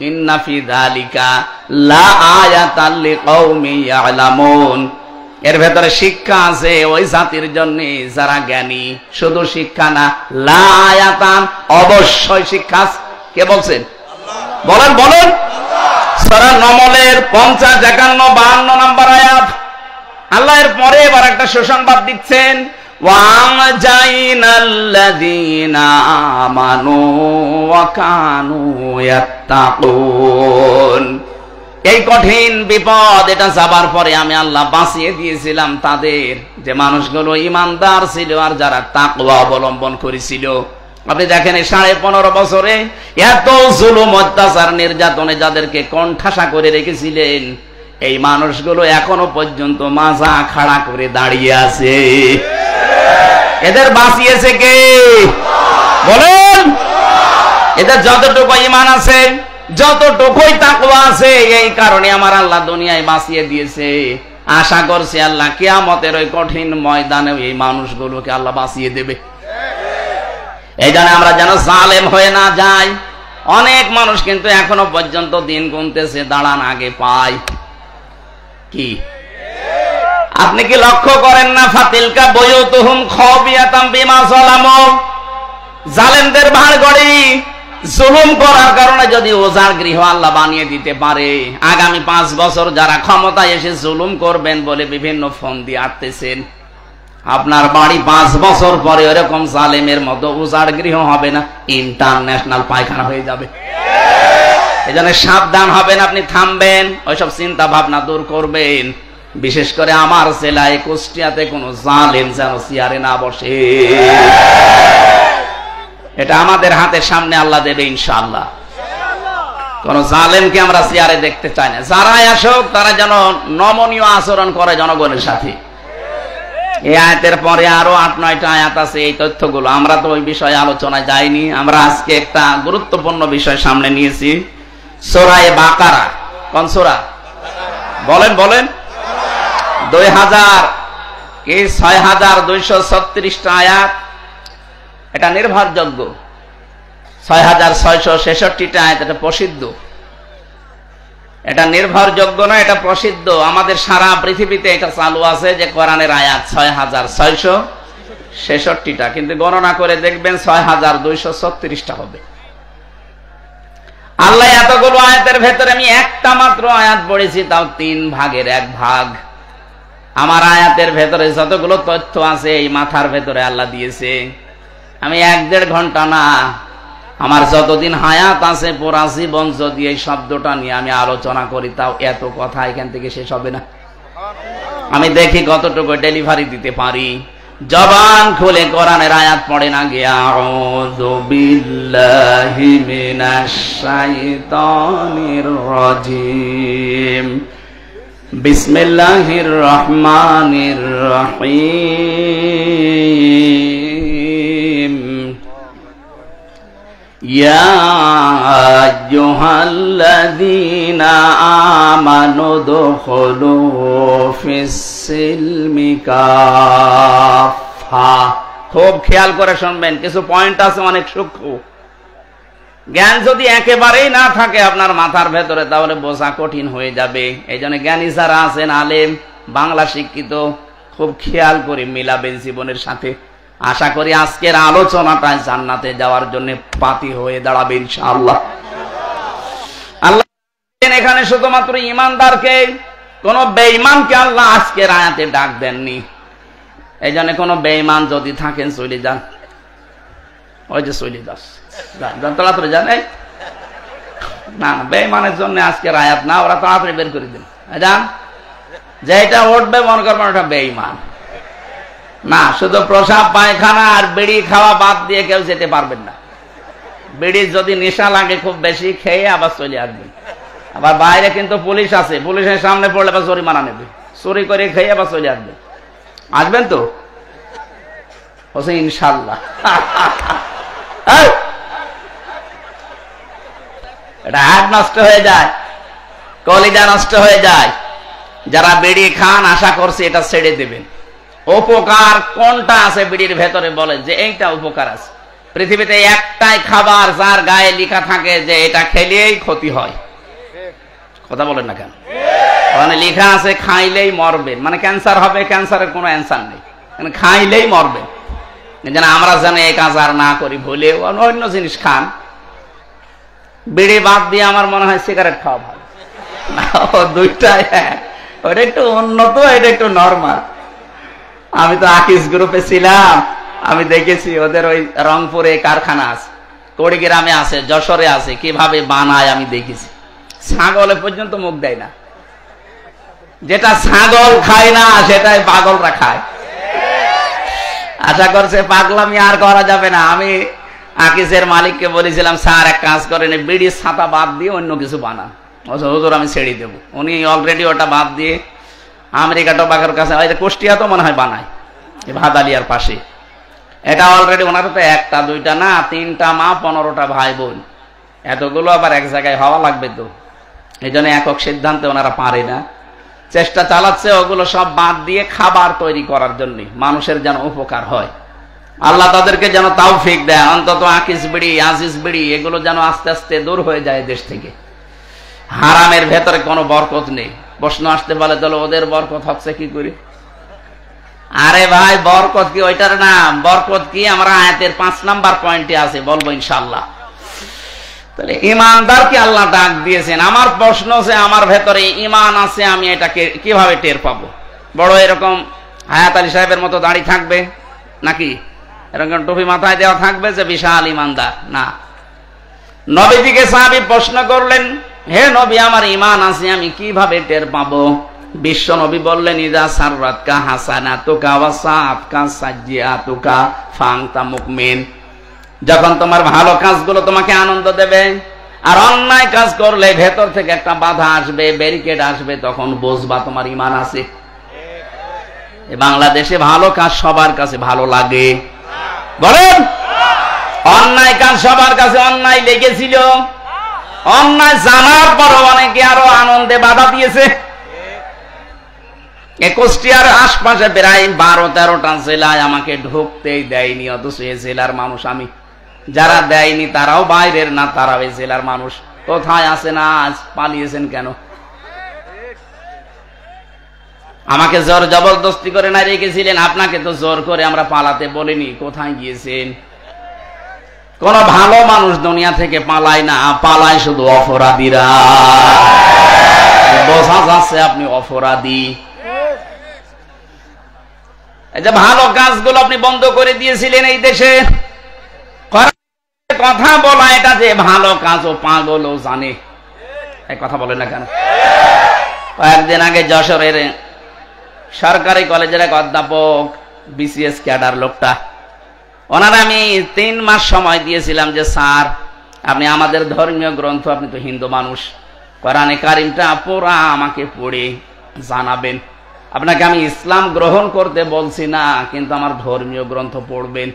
ইন্না ফি যালিকা লাআয়াতাল লিকাউমিন ইয়ালামুন। এর ভেতরে শিক্ষা আছে ওই জাতির জন্য যারা জ্ঞানী, শুধু শিক্ষা না, লায়াতান, অবশ্যই শিক্ষা। কে বলছেন? বলেন বলেন। সূরা নমলের 50, 51, 52 নম্বর আয়াত। আল্লাহ এর পরে এবার একটা সুসংবাদ দিচ্ছেন, ওয়াজাইনাল্লাযীনা আমানু ওয়া কানু ইয়াত্তাকুন। এই কঠিন বিপদ এটা যাবার পরে আমি আল্লাহ বাঁচিয়ে দিয়েছিলাম তাদের, যে মানুষগুলো ঈমানদার ছিল আর যারা তাকওয়া অবলম্বন করেছিল। আপনি দেখেন এই 15.5 বছরে এত জুলুম, অত্যাচার, নির্যাতনে যাদেরকে কণ্ঠাসা করে রেখেছিলেন, এই মানুষগুলো এখনো পর্যন্ত মাজা খাড়া করে দাঁড়িয়ে আছে। এদের বাঁচিয়েছে কে? বলেন। এদের যতটুকু ঈমান আছে, যতটুকুই তাকওয়া আছে, এই কারণে আমার আল্লাহ দুনিয়ায় বাঁচিয়ে দিয়েছে। আশা করছি আল্লাহ কিয়ামতের ওই কঠিন ময়দানে এই মানুষগুলোকে আল্লাহ বাঁচিয়ে দেবে। এই জন্য আমরা যেন জালেম হয়ে না যাই। অনেক মানুষ কিন্তু এখনো পর্যন্ত দিন গুনতেছে, দাঁড়ান আগে পাই। কি আপনি কি লক্ষ্য করেন না? ফাতিলকা বুয়ুতুহুম খাবিয়াতাম বিমা যালামু। জালেমদের ভাড়গড়ি জুলুম করার কারণে যদি ওজার গৃহ আল্লাহ বানিয়ে দিতে পারে, আগামী 5 বছর যারা ক্ষমতায় এসে জুলুম করবেন বলে বিভিন্ন ফোন দিয়ে আটতেছেন, আপনার বাড়ি 5 বছর পরে এরকম জালেমের মতো উজাড় গৃহ হবে না, ইন্টারন্যাশনাল পায়খানা হয়ে যাবে। এজন্য সাবধান হবেন, আপনি থামবেন, ওইসব চিন্তা ভাবনা দূর করবেন। বিশেষ করে আমার জেলায় কুষ্টিয়াতে কোন জালেম যেন চেয়ারে না বসে। এটা আমাদের হাতের সামনে আল্লাহ দেবে ইনশাআল্লাহ। কোন জালেমকে আমরা চেয়ারে দেখতে চাই না। যারাই আসুক তারা যেন নমনীয় আচরণ করে জনগণের সাথে। এই আয়াতের পরে আরো 8-9টা আয়াত আছে। এই তথ্যগুলো আমরা তো ওই বিষয়ে আলোচনায় যাইনি। আমরা আজকে একটা গুরুত্বপূর্ণ বিষয় সামনে নিয়েছি, সূরা বাকারা। কোন সূরা? বলেন বলেন। 6236টা আয়াত। এটা নির্ভরযোগ্য। 6666টা আয়াত। এটা প্রসিদ্ধ। এটা নির্ভরযোগ্য না, এটা প্রসিদ্ধ। আমাদের সারা পৃথিবীতে এটা চালু আছে যে কোরআনের আয়াত 6666টা, কিন্তু গণনা করে দেখবেন 6236টা হবে। আল্লাহ এতগুলো আয়াতের ভেতরে আমি একটা মাত্র আয়াত পড়েছি, তাও 3 ভাগের 1 ভাগ। আমার আয়াতের ভেতরে যতগুলো তথ্য আছে এই মাথার ভেতরে আল্লাহ দিয়েছে। আমি 1-1.5 ঘন্টা না, আমার যতদিন হায়াত আছে পুরা জীবন যদি এই শব্দটা নিয়ে আমি আলোচনা করি, তাও এত কথা এখান থেকে শেষ হবে না। আমি দেখি কতটুকু ডেলিভারি দিতে পারি। জবান খুলে কোরআনের আয়াত পড়ে না গিয়া, আউযু বিল্লাহি মিনাশ শাইতানির রাজিম, বিসমিল্লাহির রহমানির রহিম, ইয়া আইয়ুহাল্লাযীনা আমানু দুখুলু ফিস-সিলমি কাফা। খুব খেয়াল করে শুনবেন, কিছু পয়েন্ট আছে অনেক সূক্ষ্ম। জ্ঞান যদি একেবারেই না থাকে আপনার মাথার ভেতরে, তাহলে বোঝা কঠিন হয়ে যাবে। এই জন্য জ্ঞানী যারা আছেন, আলেম, বাংলা শিক্ষিত, খুব খেয়াল করে মিলাবেন জীবনের সাথে। আশা করি আজকের আলোচনাটায় জান্নাতে যাওয়ার জন্য পাতি হয়ে দাঁড়াবে ইনশাআল্লাহ। আল্লাহ এখানে শুধুমাত্র ইমানদারকে, কোন বেঈমানকে আল্লাহ আজকের আয়াতে ডাক দেননি। এই জন্য কোন বেঈমান যদি থাকেন চলে যান, ওই যে চলে যাস, তাড়াতাড়ি যান। না, বেঈমানের জন্য আজকের আয়াত না, ওরা তাড়াতাড়ি বের করে দিন। যান, যেটা উঠবে মনে করবেন ওটা বেঈমান না। শুধু প্রসাব, পায়খানা আর বিড়ি খাওয়া বাদ দিয়ে কেউ যেতে পারবেন না। বিড়ি যদি নেশা লাগে খুব বেশি, খেয়ে আবার চলে আসবেন। আবার বাইরে কিন্তু পুলিশ আছে, পুলিশের সামনে পড়লে আবার জরিমানা নেবে। চুরি করে খেয়ে আবার চলে আসবেন। আসবেন তো হোসেন ইনশাল্লাহ। এটা হাত নষ্ট হয়ে যায়, কলিজা নষ্ট হয়ে যায়। যারা বিড়ি খান আশা করছি এটা ছেড়ে দেবেন। উপকার কোনটা আছে বিড়ির ভেতরে? বলেন যে এইটা উপকার আছে। পৃথিবীতে একটাই খাবার যার গায়ে লেখা থাকে যে এটা খেলেই ক্ষতি হয়। কথা বলেন না কেন? ওখানে লেখা আছে খাইলেই মরবেন, মানে ক্যান্সার হবে, ক্যান্সারের কোনো অ্যান্সার নেই, মানে খাইলেই মরবেন। যেন আমরা যেন এই কাজ আর না করি বলে অন্য জিনিস খান। বিড়ি বাদ দিয়ে আমার মনে হয় সিগারেট খাওয়া ভালো। দুইটাই ওটা একটু উন্নত, এটা একটু নরমাল। আমি তো আকিস গ্রুপে ছিলাম, আমি দেখেছি ওদের ওই রংপুরে কারখানা আছে, কুড়িগ্রামে আছে, যশোরে আছে, কিভাবে বানায় আমি দেখেছি। ছাগলে পর্যন্ত মুখ দেয় না, যেটা ছাগল খায় না সেটাই পাগলরা খায়। আশা করছে পাগলামি আর করা যাবে না। আমি আকিসের মালিককে বলেছিলাম, স্যার এক কাজ করেন, বিড়ির ছাতা বাদ দিয়ে অন্য কিছু বানান। হুজুর আমি ছেড়ে দেবো। উনি অলরেডি ওটা বাদ দিয়ে আমেরিকা টোবাকোর কাছে, কুষ্টিয়া তো মনে হয় বানায়, ভাদালিয়ার পাশে। এটা অলরেডি ওনার তো একটা দুইটা না, 3টা মা 15টা ভাই বোন, এতগুলো আবার এক জায়গায় হওয়া লাগবে তো। এই জন্য একক সিদ্ধান্তে ওনারা পারে না, চেষ্টা চালাচ্ছে ওগুলো সব বাদ দিয়ে খাবার তৈরি করার জন্য, মানুষের যেন উপকার হয়। আল্লাহ তাদেরকে যেন তৌফিক দেয়, অন্তত আকিস বিড়ি, আজিজ বিড়ি এগুলো যেন আস্তে আস্তে দূর হয়ে যায় দেশ থেকে। হারামের ভেতরে কোনো বরকত নেই। প্রশ্ন আসতে পারে, তাহলে ওদের বরকত হচ্ছে কি করে? আরে ভাই, বরকত কি ওইটার নাম? বরকত কি আমরা আয়াতের 5 নাম্বার পয়েন্টে আছে, বলবো ইনশাআল্লাহ। তাহলে ইমানদারকে আল্লাহ ডাক দিয়েছেন। আমার প্রশ্ন যে আমার ভেতরে ইমান আছে, আমি এটাকে কিভাবে টের পাবো? বড় এরকম হায়াত আলী সাহেবের মতো দাড়ি থাকবে নাকি এরকম টুপি মাথায় দেওয়া থাকবে যে বিশাল ইমানদার? না। নবীজিকে সাহাবী প্রশ্ন করলেন, হে নবী, আমার ইমান আছে, আমি কিভাবে টের পাবো? বিশ্ব নবী বললেন, ইযা সাররাতকা হাসানাতুকা ওয়া সাআতকা সাজ্জিআতুকা ফাআনতা মুমিন। যখন তোমার ভালো কাজগুলো তোমাকে আনন্দ দেবে, আর অন্যায় কাজ করলে ভেতর থেকে একটা বাধা আসবে, ব্যারিকেড আসবে, তখন বুঝবা তোমার ইমান আছে। বাংলাদেশে ভালো কাজ সবার কাছে ভালো লাগে, বলেন? অন্যায় কাজ সবার কাছে অন্যায় লেগেছিল, অন্যায় জানার পর অনেকে আরো আনন্দে বাধা দিয়েছে। কুষ্টিয়ার আশপাশে প্রায় 12-13টা জেলায় আমাকে ঢুকতেই দেয়নি, অথচ এ জেলার মানুষ আমি। যারা দেয়নি তারাও বাইরের না, তারাও এই জেলার মানুষ। কোথায় আছে না, আজ পালিয়েছেন কেন? আমাকে জোর জবরদস্তি করে না রেখেছিলেন, আপনাকে তো জোর করে আমরা পালাতে বলিনি। কোথায় গিয়েছেন? কোন ভালো মানুষ দুনিয়া থেকে পালায় না, পালায় শুধু অপরাধীরা। বোঝা যাচ্ছে আপনি অপরাধী। এই যে ভালো কাজগুলো আপনি বন্ধ করে দিয়েছিলেন এই দেশে, কথা বলা এটা যে ভালো কাজ, ও পাগলও জানে। এই কথা বলে না কেন? কয়েকদিন আগে যশোরের সরকারি কলেজের এক অধ্যাপক, বিসিএস ক্যাডার লোকটা, ওনারা আমি 3 মাস সময় দিয়েছিলাম যে স্যার আপনি আমাদের ধর্মীয় গ্রন্থ, আপনি তো হিন্দু মানুষ, কোরআনে কারিমটা পুরা আমাকে পড়ে জানাবেন। আপনাকে আমি ইসলাম গ্রহণ করতে বলছি না, কিন্তু আমার ধর্মীয় গ্রন্থ পড়বেন।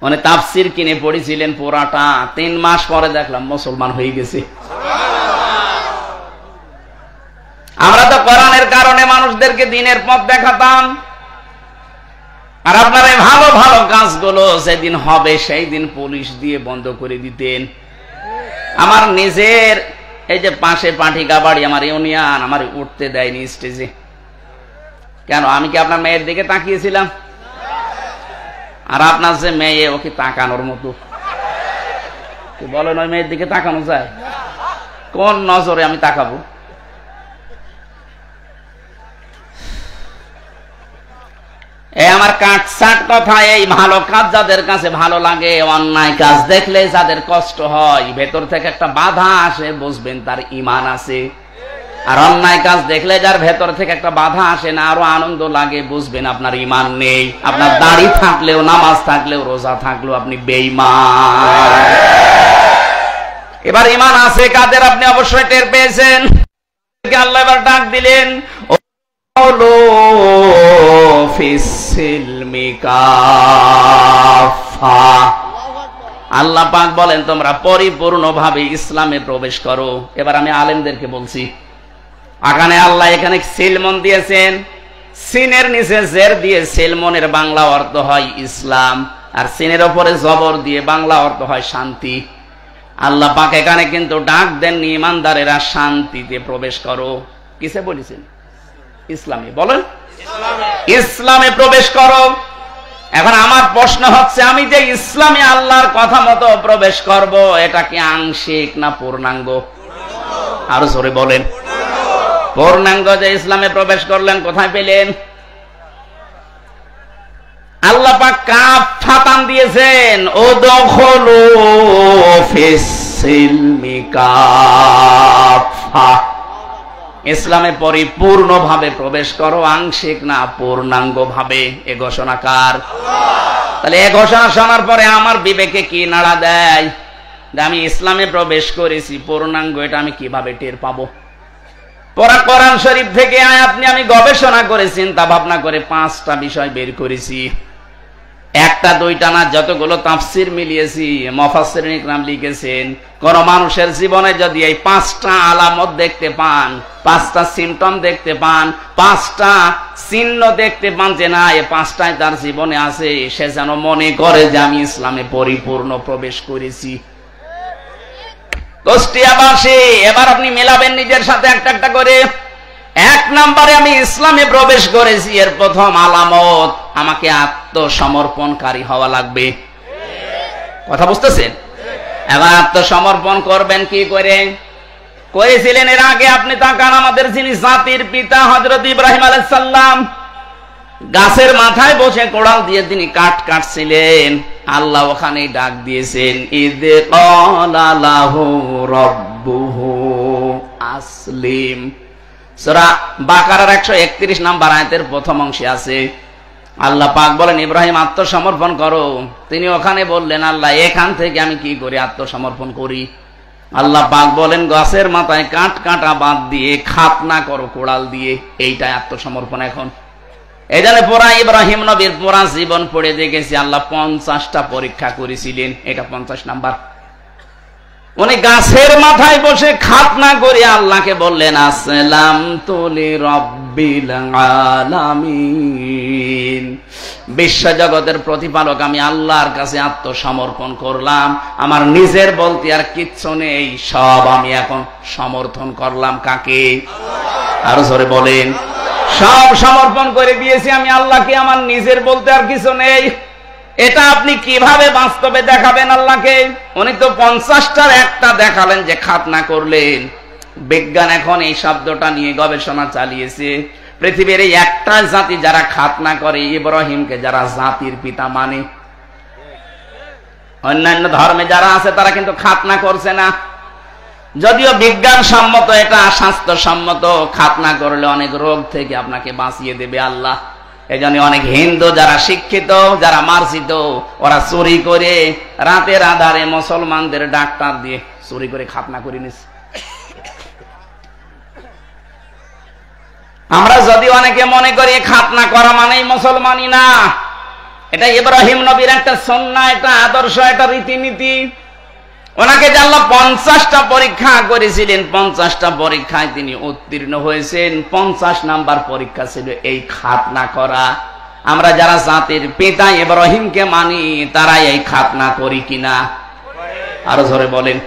মানে তাফসির কিনে পড়েছিলেন পুরাটা। 3 মাস পরে দেখলাম মুসলমান হয়ে গেছে। আমরা তো কোরআনের কারণে মানুষদেরকে দিনের পথ দেখাতাম, আর আপনারা ভালো ভালো কাজগুলো যেদিন হবে সেই দিন পুলিশ দিয়ে বন্ধ করে দিতেন। আমার নিজের এই যে পাশে পাঠিকা বাড়ি, আমার ইউনিয়ন, আমার উঠতে দেয়নি স্টেজে। কেন? আমি কি আপনার মেয়ের দিকে তাকিয়েছিলাম? আর আপনার যে মেয়ে, ওকে তাকানোর মতো? বলেন ওই মেয়ের দিকে তাকানো যায়? কোন নজরে আমি তাকাবো? এই আমার কাটসাট কথা, এই ভালো কাজ যাদের কাছে ভালো লাগে, অন্যায় কাজ দেখলে যাদের কষ্ট হয়, ভেতর থেকে একটা বাধা আসে, বুঝবেন তার ইমান আছে। আর অন্যায় কাজ দেখলে যার ভেতর থেকে একটা বাধা আসে না, আরো আনন্দ লাগে, বুঝবেন আপনার ইমান নেই। আপনার দাড়ি থাকলেও, নামাজ থাকলেও, রোজা থাকলেও আপনি বেঈমান। এবার ইমান আছে কাদের আপনি অবশ্যই টের পেয়েছেন। আল্লাহ এবার ডাক দিলেন, আল্লাহ পাক বলেন তোমরা পরিপূর্ণভাবে ইসলামে প্রবেশ করো। এবার আমি আলেমদেরকে বলছি, আখানে আল্লাহ এখানে সিলমন দিয়েছেন, সিনের নিচে জের দিয়ে সিলমনের বাংলা অর্থ হয় ইসলাম, আর সিনের উপরে জবর দিয়ে বাংলা অর্থ হয় শান্তি। আল্লাহ পাক এখানে কিন্তু ডাক দেননি ইমানদারেরা শান্তিতে প্রবেশ করো, কিসে বলেছেন? ইসলামে। বলেন ইসলামে প্রবেশ করো। এখন আমার প্রশ্ন হচ্ছে, আমি যে ইসলামে আল্লাহর কথা মতো প্রবেশ করব, এটা কি আংশিক না পূর্ণাঙ্গ? আরো জোরে বলেন। পূর্ণাঙ্গ যে ইসলামে প্রবেশ করলেন, কোথায় পেলেন? আল্লাহ পাক কাফাতান দিয়েছেন, উদখুলু ফিস-সিলমি কাফা। ইসলামে পরিপূর্ণভাবে প্রবেশ করো, আংশিক না পূর্ণাঙ্গ ভাবে। এ ঘোষণা কার? তাহলে এ ঘোষণা শোনার পরে আমার বিবেকে কি নাড়া দেয় যে আমি ইসলামে প্রবেশ করেছি পূর্ণাঙ্গ, এটা আমি কিভাবে টের পাবো? পড়া কোরআন শরীফ থেকে আয়াত নিয়ে আমি গবেষণা করে চিন্তা ভাবনা করে 5টা বিষয় বের করেছি। একটা দুইটা না, যতগুলো তাফসির মিলিয়েছি, মুফাসসিরিন ইকরাম লিখেছেন, কোন মানুষের জীবনে যদি এই 5টা আলামত দেখতে পান, 5টা সিম্পটম দেখতে পান, 5টা চিহ্ন দেখতে পান যে না এই 5টাই তার জীবনে আছে, সে যেন মনে করে যে আমি ইসলামে পরিপূর্ণ প্রবেশ করেছি। কুষ্টিয়াবাসী, এবার আপনি মেলাবেন নিজের সাথে একটা একটা করে। 1 নম্বরে আমি ইসলামে প্রবেশ করেছি, এর প্রথম আলামত আমাকে আত্মসমর্পণকারী হওয়া লাগবে। কথা বুঝতেছেন? এবার আত্মসমর্পণ করবেন কি করে? করেছিলেন এর আগে আপনি তাকান, আমাদের যিনি জাতির পিতা হযরত ইব্রাহিম আলাইহিস সালাম, গাছের মাথায় বসে কোড়াল দিয়ে তিনি কাঠ কাটছিলেন। আল্লাহ ওখানেই ডাক দিয়েছেন, ইযে ক্বালা লাহু রাব্বুহু আসলিম। সূরা বাকারার 131 নম্বর আয়াতের প্রথম অংশে আছে, আল্লাহ পাক বলেন ইব্রাহিম আত্মসমর্পণ করো। তিনি ওখানে বললেন, আল্লাহ এখান থেকে আমি কি করে আত্মসমর্পণ করি? আল্লাহ পাক বলেন, গাছের মাথায় কাঠ কাটা বাদ দিয়ে খাতনা করো কোড়াল দিয়ে, এইটাই আত্মসমর্পণ। এখন এই জন্য পুরা ইব্রাহিম নবীর পুরা জীবন পড়ে দেখেছি, আল্লাহ 50টা পরীক্ষা করেছিলেন, এটা 50 নাম্বার। উনি গাছের মাথায় বসে খাতনা করে আল্লাহকে বললেন, আসসালামতু লিরাব্বিল আলামিন, বিশ্ব জগতের প্রতিপালক আমি আল্লাহর কাছে আত্মসমর্পণ করলাম, আমার নিজের বলতে আর কিচ্ছু নেই, সব আমি এখন সমর্থন করলাম। কাকে? আরো জোরে বলেন। সব সমর্পণ করে দিয়েছি আমি আল্লাহকে, আমার নিজের বলতে আর কিছু নেই। এটা আপনি কিভাবে বাস্তবে দেখাবেন আল্লাহকে? উনি তো 50টার একটা দেখালেন যে খাতনা করলেন। বিজ্ঞান এখন এই শব্দটা নিয়ে গবেষণা চালিয়েছে। পৃথিবীর এই একটা জাতি যারা খাতনা করে, ইব্রাহিমকে যারা জাতির পিতা মানে। অন্যান্য ধর্মে যারা আছে তারা কিন্তু খাতনা করছে না, যদিও বিজ্ঞান সম্মত, এটা স্বাস্থ্যসম্মত। খাতনা করলে অনেক রোগ থেকে আপনাকে বাঁচিয়ে দেবে আল্লাহ। এই জন্য অনেক হিন্দু যারা শিক্ষিত, যারা মার্জিত, ওরা চুরি করে রাতের আধারে মুসলমানদের ডাক্তার দিয়ে চুরি করে খাতনা করে নিচ্ছে। আমরা যদি অনেকে মনে করি খাতনা করা মানেই মুসলমানি, না, এটা ইব্রাহিম নবীর একটা সুন্নাহ, একটা আদর্শ, একটা রীতিনীতি। ওনাকে যে আল্লাহ 50টা পরীক্ষা করেছিলেন, 50টা পরীক্ষায় তিনি উত্তীর্ণ হয়েছেন। 50 নাম্বার পরীক্ষা ছিল এই খাতনা করা। আমরা যারা জাতির পিতা ইব্রাহিমকে মানি, তারা এই খাতনা করি কিনা? আরো জোরে বলেন।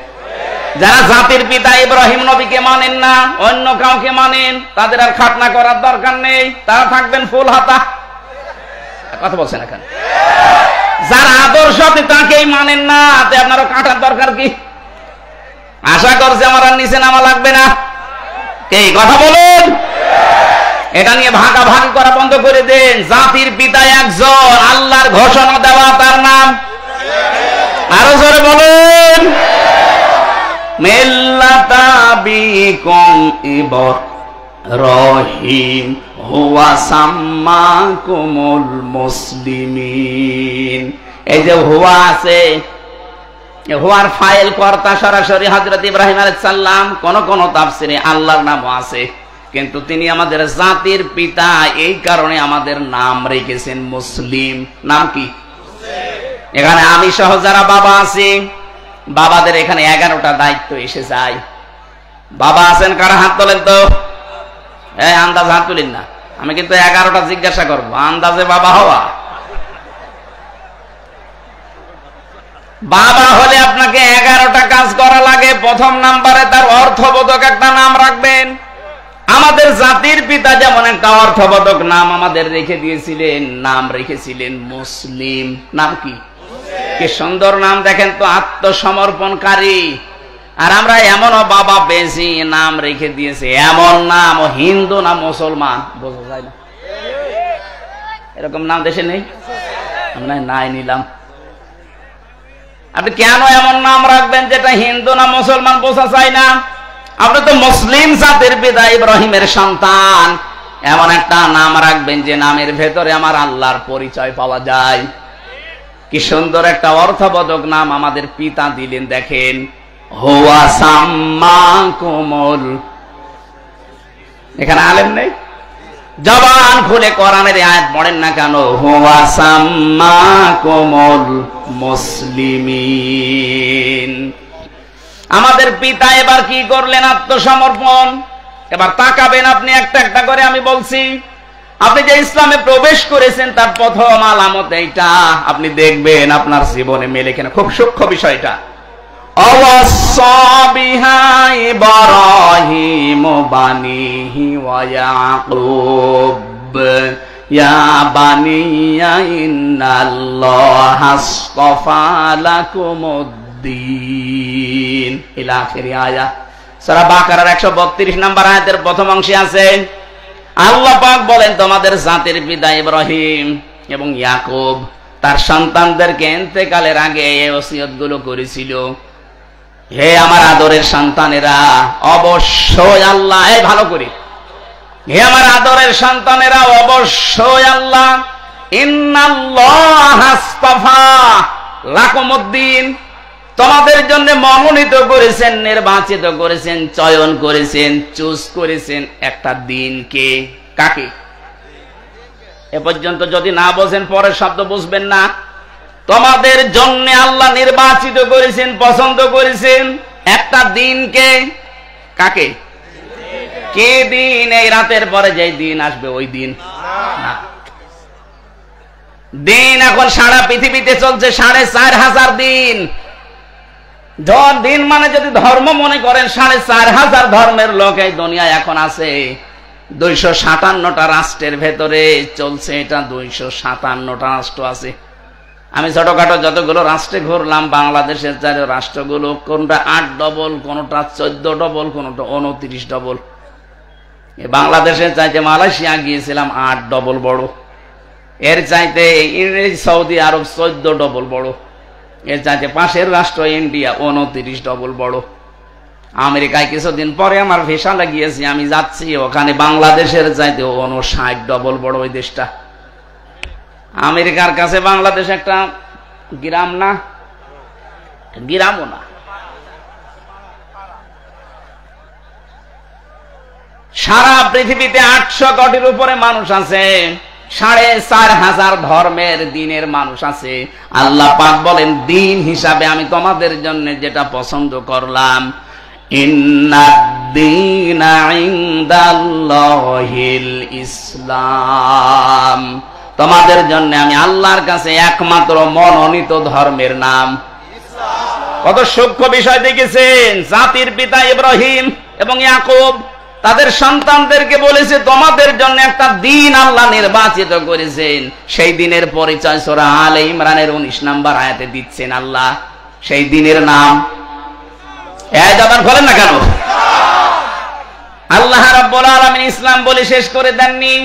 যারা জাতির পিতা ইব্রাহিম নবীকে মানেন না, অন্য কাউকে মানেন, তাদের আর খাতনা করার দরকার নেই, তারা থাকবেন ফুল হাতা। কথা বলছেন এখানে? যার আদর্শ আপনি তাকেই মানেন না, আপনারও কাটার দরকার কি? আশা করছে আমার আর নিচে নামা লাগবে না। এই কথা বলুন। এটা নিয়ে ভাগাভাগি করা বন্ধ করে দেন। জাতির পিতা একজন, আল্লাহর ঘোষণা দেওয়া, তার নাম। আরো জোরে বলুন। মিল্লাতা বিকুম ইব্রাহিম হুয়া সাম্মাকুমুল মুসলিমিন। এই যে হুয়া আছে, হুয়ার ফাইল কর্তা সরাসরি হযরত ইব্রাহিম আলাইহিস সালাম। কোন কোন তাফসিরে আল্লাহর নামও আছে, কিন্তু তিনি আমাদের জাতির পিতা, এই কারণে আমাদের নাম রেখেছেন মুসলিম। নাম কি? এখানে আমি সহ যারা বাবা আছি, বাবাদের এখানে 11টা দায়িত্ব এসে যায়। বাবা আছেন কারা? হাত তোলেন তো। আন্দাজ হাত তুলেন না, আমি কিন্তু 11টা জিজ্ঞাসা করবো, আন্দাজে বাবা হওয়া। বাবা হলে আপনাকে 11টা কাজ করা লাগে। প্রথম নাম্বারে তার অর্থবোধক একটা নাম রাখবেন। আমাদের জাতির পিতা যেমন একটা অর্থবোধক নাম আমাদের রেখে দিয়েছিলেন, নাম রেখেছিলেন মুসলিম। নাম কি? কি সুন্দর নাম দেখেন তো, আত্মসমর্পণকারী। আর আমরা এমনও বাবা পেয়েছি নাম রেখে দিয়েছে এমন নাম, ও হিন্দু না মুসলমান বোঝা যায় না। এরকম নাম দেশে নেই, আমরা নাই নিলাম। আপনি কেন এমন নাম রাখবেন যেটা হিন্দু না মুসলমান বোঝা যায় না? আপনি তো মুসলিম জাতির পিতা ইব্রাহিমের সন্তান, এমন একটা নাম রাখবেন যে নামের ভেতরে আমার আল্লাহর পরিচয় পাওয়া যায়। কি সুন্দর একটা অর্থবোধক নাম আমাদের পিতা দিলেন। দেখেন, হুয়া সাম্মাকুমুল, এখানে আলেম নেই, জবান খুলে কোরআনের আয়াত পড়েন না কেন? হুয়া সাম্মাকুমুল মুসলিমিন। আমাদের পিতা এবার কি করলেন? আত্মসমর্পণ। এবার তাকাবেন আপনি একটা একটা করে, আমি বলছি। আপনি যে ইসলামে প্রবেশ করেছেন তার প্রথম আলামত এইটা, আপনি দেখবেন আপনার জীবনে মেলে কিনা। খুব সূক্ষ্ম বিষয়টা। অবশ্যা বিহা ইব্রাহিম বানিহি ওয়া ইয়াকুব ইয়া বানিয়া ইন্নাল্লাহা আসতাফা লাকুমুদ্দিন ইলা আখির আয়াত। সূরা বাকারার 132 নম্বর আয়াতের প্রথম অংশে আছে, আল্লাহ পাক বলেন তোমাদের জাতির পিতা ইব্রাহিম এবং ইয়াকুব তার সন্তানদেরকে ইন্তেকালের আগে এই ওসিয়তগুলো করেছিল, হে আমার আদরের সন্তানেরা, অবশ্যই আল্লাহ, এই ভালো করে, হে আমার আদরের সন্তানেরা, অবশ্যই আল্লাহ ইন্নাল্লাহা আসতাফা লাকুমুদ্দিন, তোমাদের জন্য মনোনীত করেছেন, নির্বাচিত করেছেন, চয়ন করেছেন, চুজ করেছেন একটা দিনকে। কাকে? এ পর্যন্ত যদি না বোঝেন পরের শব্দ বুঝবেন না। তোমাদের জন্য আল্লাহ নির্বাচিত করেছেন, পছন্দ করেছেন একটা দিনকে। কাকে? কে দিন? এই রাতের পরে যে দিন আসবে ওই দিন না। দিন এখন সারা পৃথিবীতে চলছে 4,500 দিন। দিন মানে যদি ধর্ম মনে করেন, 4,500 ধর্মের লোক এই দুনিয়ায় এখন আছে। 257টা রাষ্ট্রের ভেতরে চলছে এটা। 257টা রাষ্ট্র আছে। আমি ছোটখাটো যতগুলো রাষ্ট্রে ঘুরলাম, বাংলাদেশের 4 রাষ্ট্রগুলো, কোনটা 8 ডবল, কোনটা 14 ডবল, কোনটা 29 ডবল। বাংলাদেশের চাইতে মালয়েশিয়া গিয়েছিলাম 8 ডবল বড়। এর চাইতে সৌদি আরব 14 ডবল বড়। এর চাইতে পাশের রাষ্ট্র ইন্ডিয়া 29 ডবল বড়। আমেরিকায় কিছুদিন পরে আমার ভিসা লাগিয়েছি, আমি যাচ্ছি ওখানে বাংলাদেশের চাইতে 59 ডবল বড় ওই দেশটা। আমেরিকার কাছে বাংলাদেশ একটা গ্রাম না, গ্রামও না। সারা পৃথিবীতে 800 কোটির উপরে মানুষ আছে, 4,500 ধর্মের দিনের মানুষ আছে। আল্লাহ পাক বলেন দিন হিসাবে আমি তোমাদের জন্য যেটা পছন্দ করলাম, ইন্নাদ-দীনা ইনদাল্লাহিল ইসলাম, তোমাদের জন্য আমি আল্লাহর কাছে একমাত্র মনোনীত ধর্মের নাম ইসলাম। কত সূক্ষ্ম বিষয় দেখেছেন। জাতির পিতা ইব্রাহিম এবং ইয়াকুব তাদের সন্তানদেরকে বলেছে তোমাদের জন্য একটা দিন আল্লাহ নির্বাচিত করেছেন। সেই দিনের পরিচয় সূরা আলে ইমরানের 19 নম্বর আয়াতে দিচ্ছেন আল্লাহ। সেই দিনের নাম, এই জবান খোলেন না কেন? আল্লাহ রাব্বুল আলামিন ইসলাম বলে শেষ করে দেননি।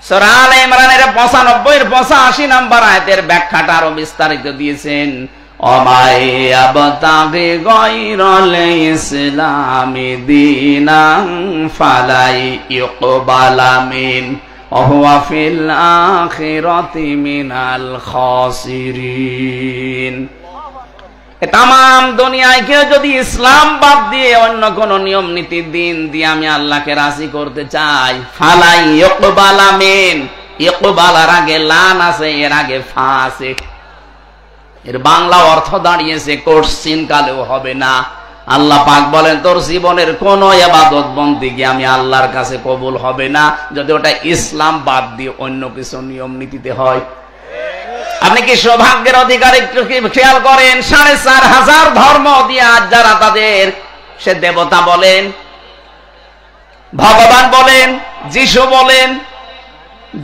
সূরা আলে ইমরানের 95 এর 85 নম্বর আয়াতের ব্যাখ্যাটা আরো বিস্তারিত দিয়েছেন। ওমাই আবতাগি গায়রাল ইসলামি দীনান ফালাই ইকবালা মিন ওয়া হুয়া ফিল আখিরাতি মিনাল খাসিরিন। তামাম দুনিয়ায় কেউ যদি ইসলাম বাদ দিয়ে অন্য কোন নিয়ম নীতি দিন দিয়ে আমি আল্লাহকে রাজি করতে চাই, ফালাই ইকবালা মিন, ইকবালার আগে লান আছে, এর আগে ফা আছে। এর বাংলা অর্থ দাঁড়িয়েছে কোশ্চিন কালেও হবে না। আল্লাহ পাক বলেন তোর জীবনের কোন ইবাদত বন্দেগী আমি আল্লাহর কাছে কবুল হবে না যদি ওটা ইসলাম বাদ দিয়ে অন্য কিছু নিয়ম নীতিতে হয়। আপনি কি সৌভাগ্যের অধিকার একটু কি খেয়াল করেন? ৪,৫০০ ধর্ম দিয়ে আজ যারা তাদের সে দেবতা বলেন, ভগবান বলেন, যিশু বলেন,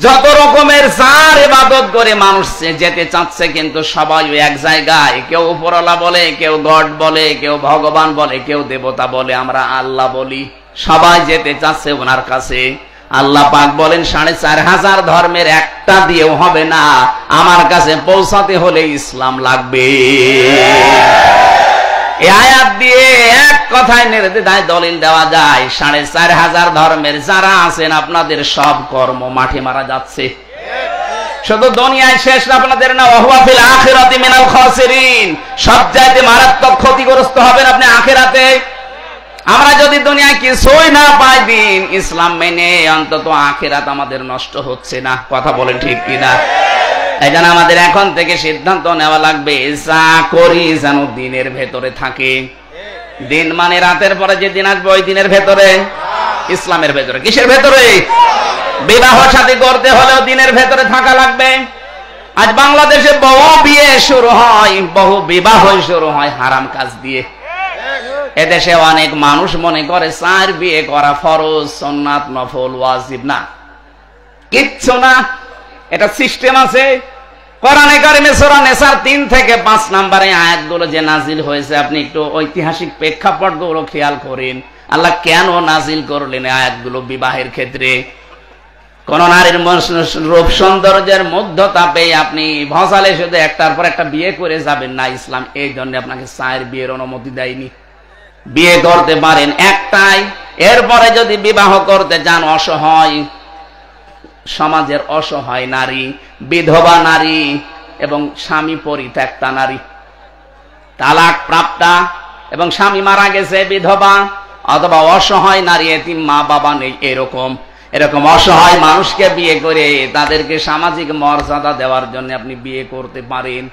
যত রকমের যার ইবাদত করে মানুষ যেতে চাচ্ছে, কিন্তু সবাই এক জায়গায়। কেউ উপরওয়ালা বলে, কেউ গড বলে, কেউ ভগবান বলে, কেউ দেবতা বলে, আমরা আল্লাহ বলি। সবাই যেতে চাচ্ছে ওনার কাছে। আল্লাহ পাক বলেন ৪,৫০০ ধর্মের একটা দিয়েও হবে না, আমার কাছে পৌঁছাতে হলে ইসলাম লাগবে। এই আয়াত দিয়ে এক কথায় নির্দ্বিধায় দলিল দেওয়া যায় ৪,৫০০ ধর্মের যারা আছেন আপনাদের সব কর্ম মাঠে মারা যাচ্ছে। শুধু দুনিয়ায় শেষ না আপনাদের, না ওয়া ফিল আখিরাতি মিনাল খাসিরিন, সবচাইতে মারাত্মক ক্ষতিগ্রস্ত হবেন আপনি আখিরাতে। আমরা যদি দুনিয়ায় কিছুই না পাই দিন ইসলাম মেনে, অন্তত আখিরাত আমাদের নষ্ট হচ্ছে না। কথা বলেন ঠিক কিনা? এই জন্য আমাদের এখন থেকে সিদ্ধান্ত নেওয়া লাগবে, যা করি যেন দিনের ভেতরে থাকে। দিন মানে রাতের পরে যে দিন আসবে ওই দিনের ভেতরে, ইসলামের ভেতরে। কিসের ভেতরে? বিবাহ শাদী করতে হলেও দিনের ভেতরে থাকা লাগবে। আজ বাংলাদেশে বহু বিয়ে শুরু হয়, বহু বিবাহ শুরু হয় হারাম কাজ দিয়ে। এদেশে অনেক মানুষ মনে করে ৪ বিয়ে করা ফরজ, সুন্নাত, নফল, ওয়াজিব না, কিচ্ছু না। এটা সিস্টেম আছে। কোরআনে কারিমে সূরা নিসার ৩ থেকে ৫ নম্বরে আয়াতগুলো যে নাজিল হয়েছে, আপনি একটু ঐতিহাসিক প্রেক্ষাপটগুলো খেয়াল করেন। আল্লাহ কেন নাজিল করলেন আয়াতগুলো বিবাহের ক্ষেত্রে? কোন নারীর রূপ সৌন্দর্যের মধ্যতা পেয়ে আপনি ভসালে শুধু একটার পর একটা বিয়ে করে যাবেন না। ইসলাম এই জন্য আপনাকে ৪ বিয়ের অনুমতি দেয়নি। বিয়ে করতে পারেন একটাই, এরপরে যদি বিবাহ করতে যান অসহায় সমাজের অসহায় নারী, বিধবা নারী এবং স্বামী পরিত্যক্তা নারী, তালাক প্রাপ্তা এবং স্বামী মারা গেছে বিধবা, অথবা অসহায় নারী, এতিম মা বাবা নেই, এরকম অসহায় মানুষকে বিয়ে করে তাদেরকে সামাজিক মর্যাদা দেওয়ার জন্য আপনি বিয়ে করতে পারেন।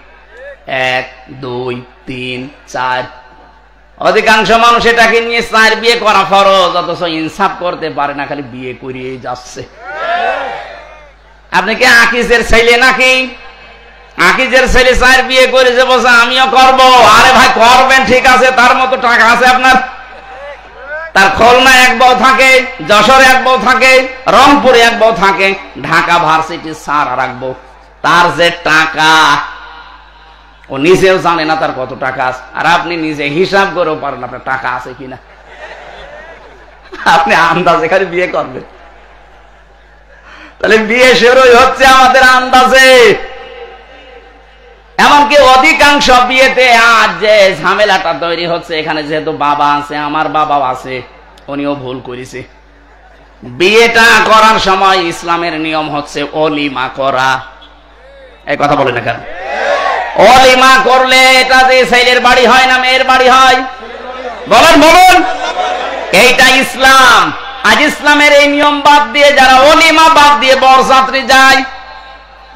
১, ২, ৩, ৪। অধিকাংশ মানুষ এটাকে নিয়ে ৪ বিয়ে করা ফরজ, অথচ ইনসাফ করতে পারে না, খালি বিয়ে করিয়ে যাচ্ছে। আপনি কি আকিজের ছেলে নাকি? আকিজের ছেলে ৪ বিয়ে করেছে, বলছে আমিও করব। আরে ভাই করবেন, ঠিক আছে, তার মতো টাকা আছে আপনার? তার খুলনা এক বউ থাকে, যশোরে এক বউ থাকে, রংপুরে এক বউ থাকে, ঢাকা ভার্সিটি স্যার আর এক বউ। তার যে টাকা ও নিজেও জানে না তার কত টাকা আছে, আর আপনি নিজে হিসাব করেও পারেন আপনার টাকা আছে কিনা। আপনি আন্দাজে খালি বিয়ে করবেন। তাহলে বিয়ে শুরুই হচ্ছে আমাদের আন্দাজে। এমনকি অধিকাংশ বিয়েতে আজ যে ঝামেলাটা তৈরি হচ্ছে, এখানে যেহেতু বাবা আছে, আমার বাবাও আছে, উনিও ভুল করেছে। বিয়েটা করার সময় ইসলামের নিয়ম হচ্ছে অলিমা করা। এই কথা বলে না কেন? অলিমা করলে এটা যে ছেলের বাড়ি হয় না মেয়ের বাড়ি হয়? বলুন। এইটা ইসলাম। আজ ইসলামের এই নিয়ম বাদ দিয়ে যারা অলিমা বাদ দিয়ে বরযাত্রী যায়,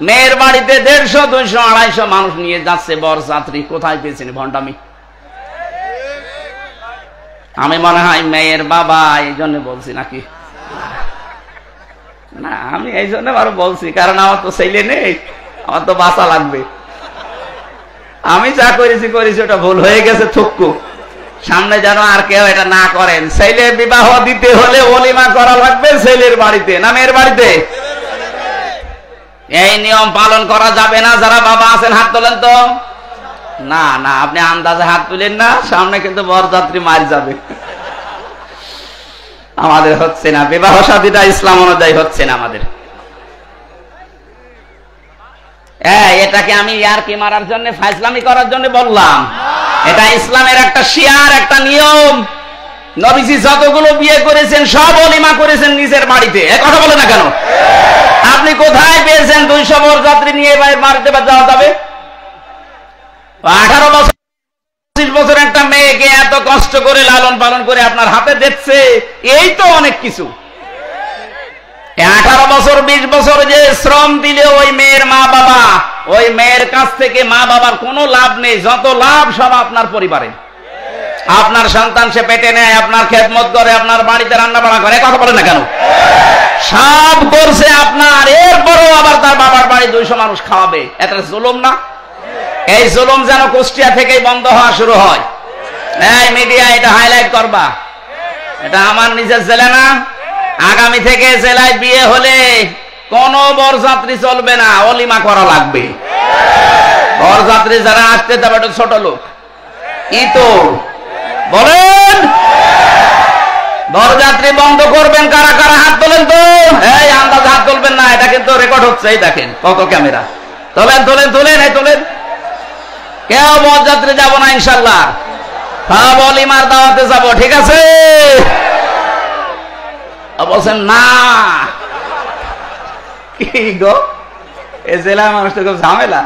মেয়ের বাড়িতে ১৫০, ২০০, ২৫০ মানুষ নিয়ে যাচ্ছে বরযাত্রী। কোথায় পেয়েছেন ভণ্ডামি? আমি মনে হয় মেয়ের বাবা এই জন্য বলছি নাকি? না, আমি এই জন্য আরো বলছি, কারণ আমার তো ছেলে নেই, আমার তো বাঁচা লাগবে। আমি যা করেছি ওটা ভুল হয়ে গেছে, থুক্কু। সামনে যেন আর কেউ এটা না করেন। ছেলে বিবাহ দিতে হলে অলিমা করা লাগবে ছেলের বাড়িতে না মেয়ের বাড়িতে? এই নিয়ম পালন করা যাবে না। যারা বাবা আছেন হাত তোলেন তো। না, আপনি আন্দাজে হাত তুলেন না, সামনে কিন্তু বরযাত্রী মার যাবে। আমাদের হচ্ছে না, বিবাহ শাদীটা ইসলাম অনুযায়ী হচ্ছে না আমাদের। এটাকে আমি ইয়ারকি মারার জন্য, ফাইজলামি করার জন্য বললাম? এটা ইসলামের একটা শিয়ার, একটা নিয়ম। নবীজি যতগুলো বিয়ে করেছেন সব অলিমা করেছেন নিজের বাড়িতে। কথা বলে না কেন? আপনি কোথায় পেয়েছেন ২০০ বরযাত্রী নিয়ে বাড়িতে যাওয়া যাবে? ১৮ বছর ২৫ বছর একটা মেয়েকে এত কষ্ট করে লালন পালন করে আপনার হাতে দিচ্ছে, এই তো অনেক কিছু। ১৮ বছর ২০ বছর যে শ্রম দিলে ওই মেয়ের মা বাবা, ওই মেয়ের কাছ থেকে মা বাবার কোনো লাভ নেই, যত লাভ সব আপনার পরিবারে। আপনার সন্তান সে পেটে নেয়, আপনার খেদমত করে, আপনার বাড়িতে রান্না বাড়া করে, কথা বলে না কেন? সব করছে আপনার, এরপরও আবার তার বাবার বাড়ি 200 মানুষ খাওয়াবে, এটা জুলুম না? এই জুলুম যেন কুষ্টিয়া থেকেই বন্ধ হওয়া শুরু হয়। এই মিডিয়া এটা হাইলাইট করবা, এটা আমার নিজের জেলা না। আগামী থেকে জেলায় বিয়ে হলে কোন বরযাত্রী চলবে না, অলিমা করা লাগবে। বরযাত্রী যারা আসতে যাবে এটা ছোট লোক, তো বলেন বরযাত্রী বন্ধ করবেন কারা কারা? হাত তোলেন তো। এই আন্দাজ হাত তুলবেন না, এটা কিন্তু রেকর্ড হচ্ছে। এই দেখেন কত ক্যামেরা, তোলেন তোলেন তোলেন, এই তোলেন। কেউ বরযাত্রী যাব না ইনশাল্লাহ, সব অলিমার দাওয়াতে যাব, ঠিক আছে? বলছেন না, কি গো এই জেলার মানুষ তো খুব ঝামেলা।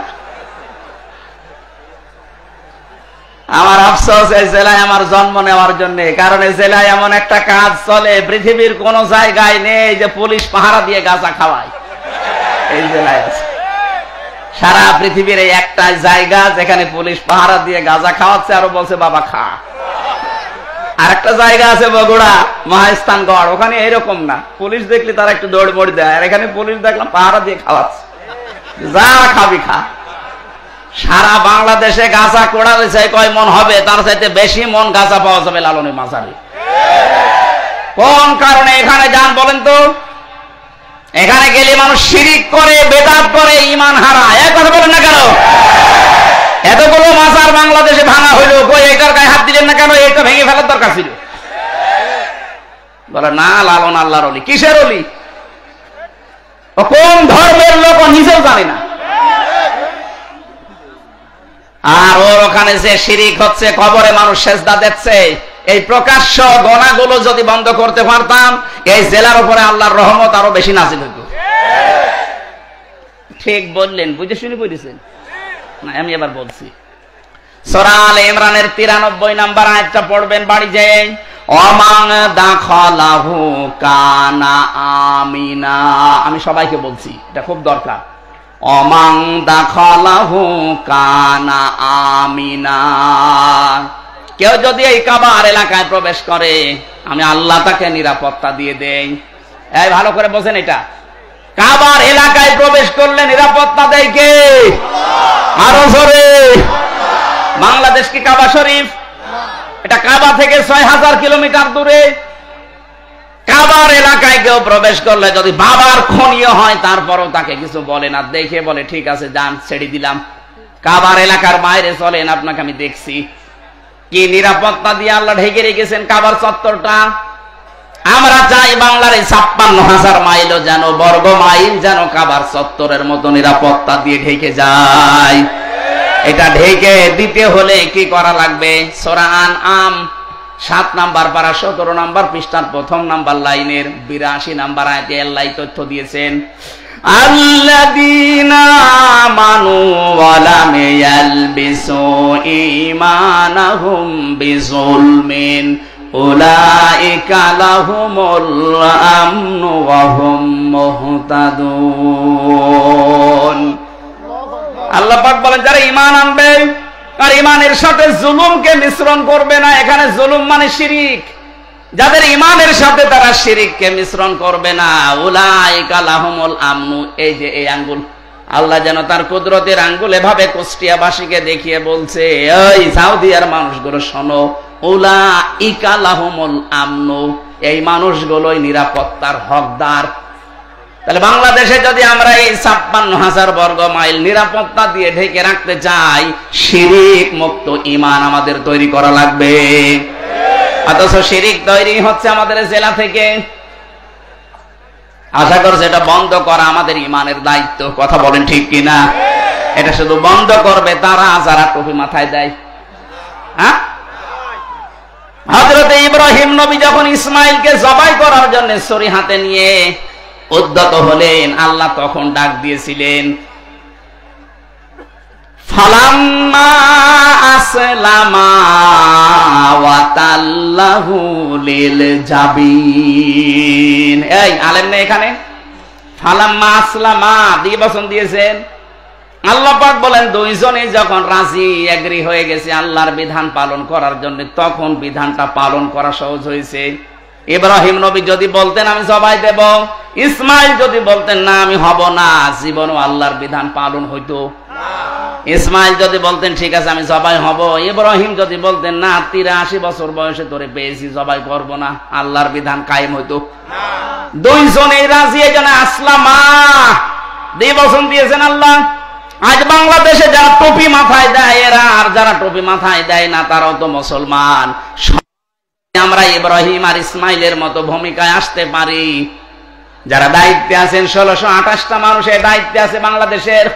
আমার আফসোস এই জেলায় আমার জন্ম নেওয়ার জন্য, কারণ এই জেলায় এমন একটা কাজ চলে পৃথিবীর কোন জায়গায় নেই যে পুলিশ পাহারা দিয়ে গাঁজা খাওয়ায়। এই জেলায় আছে, সারা পৃথিবীর এই একটা জায়গা যেখানে পুলিশ পাহারা দিয়ে গাঁজা খাওয়াচ্ছে, আরো বলছে বাবা খা। আর একটা জায়গা আছে বগুড়া মহাস্থানগড়, ওখানে এরকম না, পুলিশ দেখলে তারা একটু দৌড় মড়ি দেয়, আর এখানে পুলিশ দেখলাম পাহারা দিয়ে খাওয়াচ্ছে, যা খাবি খা। সারা বাংলাদেশে গাঁজা কোড়ালে চাই কয় মন হবে, তার চাইতে বেশি মন গাঁজা পাওয়া যাবে লালনের মাজারে। কোন কারণে এখানে যান বলেন তো? এখানে গেলে মানুষ শিরিক করে, বেদাত করে, ঈমান হারায়। এক কথা বলেন না কেন? এতগুলো মাজার বাংলাদেশে ভাঙা হইল, কই এটার গায়ে হাত দিলেন না কেন? এটা ভেঙে ফেলার দরকার ছিল। বলে না, লালন আল্লাহর ওলি। কিসের ওলি? ও কোন ধর্মের লোক ও নিজেও জানে না। আর ওর ওখানে যে শিরিক হচ্ছে, কবরে মানুষ সেজদা দিচ্ছে, এই প্রকাশ্য গণাগুলো যদি বন্ধ করতে পারতাম, এই জেলার উপরে আল্লাহর রহমত আরো বেশি নাজিল হইত। ঠিক বললেন, বুঝে শুনে বলেছেন না? আমি এবার বলছি, সূরা আলে ইমরানের 93 নাম্বার আয়াতটা পড়বেন বাড়ি যেয়ে। অমাং দাখালাহু কানা আমিনা। আমি সবাইকে বলছি, এটা খুব দরকার। অমাং দাখালাহু কানা আমিনা। কেউ যদি এই কাবার এলাকায় প্রবেশ করে, আমি আল্লাহ তাকে নিরাপত্তা দিয়ে দেই। এই ভালো করে বোঝেন, এটা কাবার এলাকায় প্রবেশ করলে নিরাপত্তা দেয় কে? আরো জোরে। বাংলাদেশ কি কাবা শরীফ? এটা কাবা থেকে 6000 কিলোমিটার দূরে। কাবার এলাকায় কেউ প্রবেশ করলে যদি বাবার খনিও হয়, তারপরও তাকে কিছু বলে না, দেখে বলে ঠিক আছে যান, ছেড়ে দিলাম। কাবার এলাকার বাইরে চলেন, আপনাকে আমি দেখছি। কি নিরাপত্তা দিয়ে আল্লাহ ঢেকে রেখেছেন কাবার চত্বরটা। আমরা চাই বাংলার এই 56,000 মাইলও যেন, বর্গ মাইল যেন কাবার চত্বরের মতো নিরাপত্তা দিয়ে ঢেকে যায়। এটা ঢেকে দিতে হলে কি করা লাগবে? সূরা আনআম 7 নাম্বার পারা 17 নাম্বার পৃষ্ঠার 1ম নাম্বার লাইনের 82 নাম্বার আয়াতে আল্লাহ তথ্য দিয়েছেন, আল্লাযীনা আমানু ওয়া লাম ইয়ালবিসু ঈমানাহুম বিযুলমিন উলাইকা লাহুমুল আমনু ওয়া হুম মুহতাদুন। আল্লাহ পাক বলেন, যারা ঈমান আনবে আর ঈমানের সাথে জুলুমকে মিশ্রণ করবে না। এখানে জুলুম মানে শিরিক। যাদের ঈমানের সাথে তারা শিরিককে মিশ্রণ করবে না, উলাইকা লাহুমুল আমনু। এই যে এই আঙ্গুল, আল্লাহ যেন তার কুদরতের আঙ্গুল এভাবে কুষ্টিয়াবাসীকে দেখিয়ে বলছে, এই সাউদিয়ার মানুষগুলো শোনো, উলাইকা লাহুমুল আমনু, এই মানুষগুলোই নিরাপত্তার হকদার। তাহলে বাংলাদেশে যদি আমরা এই 56,000 বর্গ মাইল নিরাপত্তা দিয়ে ঢেকে রাখতে চাই, শিরিক মুক্ত ঈমান আমাদের তৈরি করা লাগবে। অথচ শিরিক তৈরি হচ্ছে আমাদের জেলা থেকে। আশা করছি এটা বন্ধ করা আমাদের ঈমানের দায়িত্ব। কথা বলেন ঠিক কিনা? এটা শুধু বন্ধ করবে তারা যারা টুপি মাথায় দেয়। হ্যাঁ, হযরত ইব্রাহিম নবী যখন ইসমাইলকে জবাই করার জন্য ছুরি হাতে নিয়ে উদ্যত হলেন, আল্লাহ তখন ডাক দিয়েছিলেন, ফালাম্মা আসলামা ওয়া তাল্লাহু লিল জাবিন। এই আলেম না এখানে, ফালাম্মা আসলামা দিয়ে বচন দিয়েছেন, আল্লাহ পাক বলেন দুইজনে যখন রাজি এগ্রি হয়ে গেছে আল্লাহর বিধান পালন করার জন্য, তখন বিধানটা পালন করা সহজ হয়েছে। ইব্রাহিম নবী যদি বলতেন আমি জবাই দেব, ইসমাইল যদি বলতেন না আমি হব না, জীবনও আল্লাহর বিধান পালন হইতো। ইসমাইল যদি বলতেন ঠিক আছে আমি জবাই হব, ইব্রাহিম যদি বলতেন না 83 বছর বয়সে তোরে পেয়েছি জবাই করব না, আল্লাহর বিধান কায়েম হইতো। দুইজনেই রাজি, এজন্য আসলামা দিবসন দিয়েছেন আল্লাহ। আজ বাংলাদেশে যারা টুপি মাথায় দেয় এরা, আর যারা টুপি মাথায় দেয় না তারাও তো মুসলমান। আমরা ইব্রাহিম আর ইসমাইলের মতো ভূমিকায় আসতে পারি। যারা দায়িত্বে আছেন 1628টা মানুষ এই দায়িত্বে আছে বাংলাদেশের,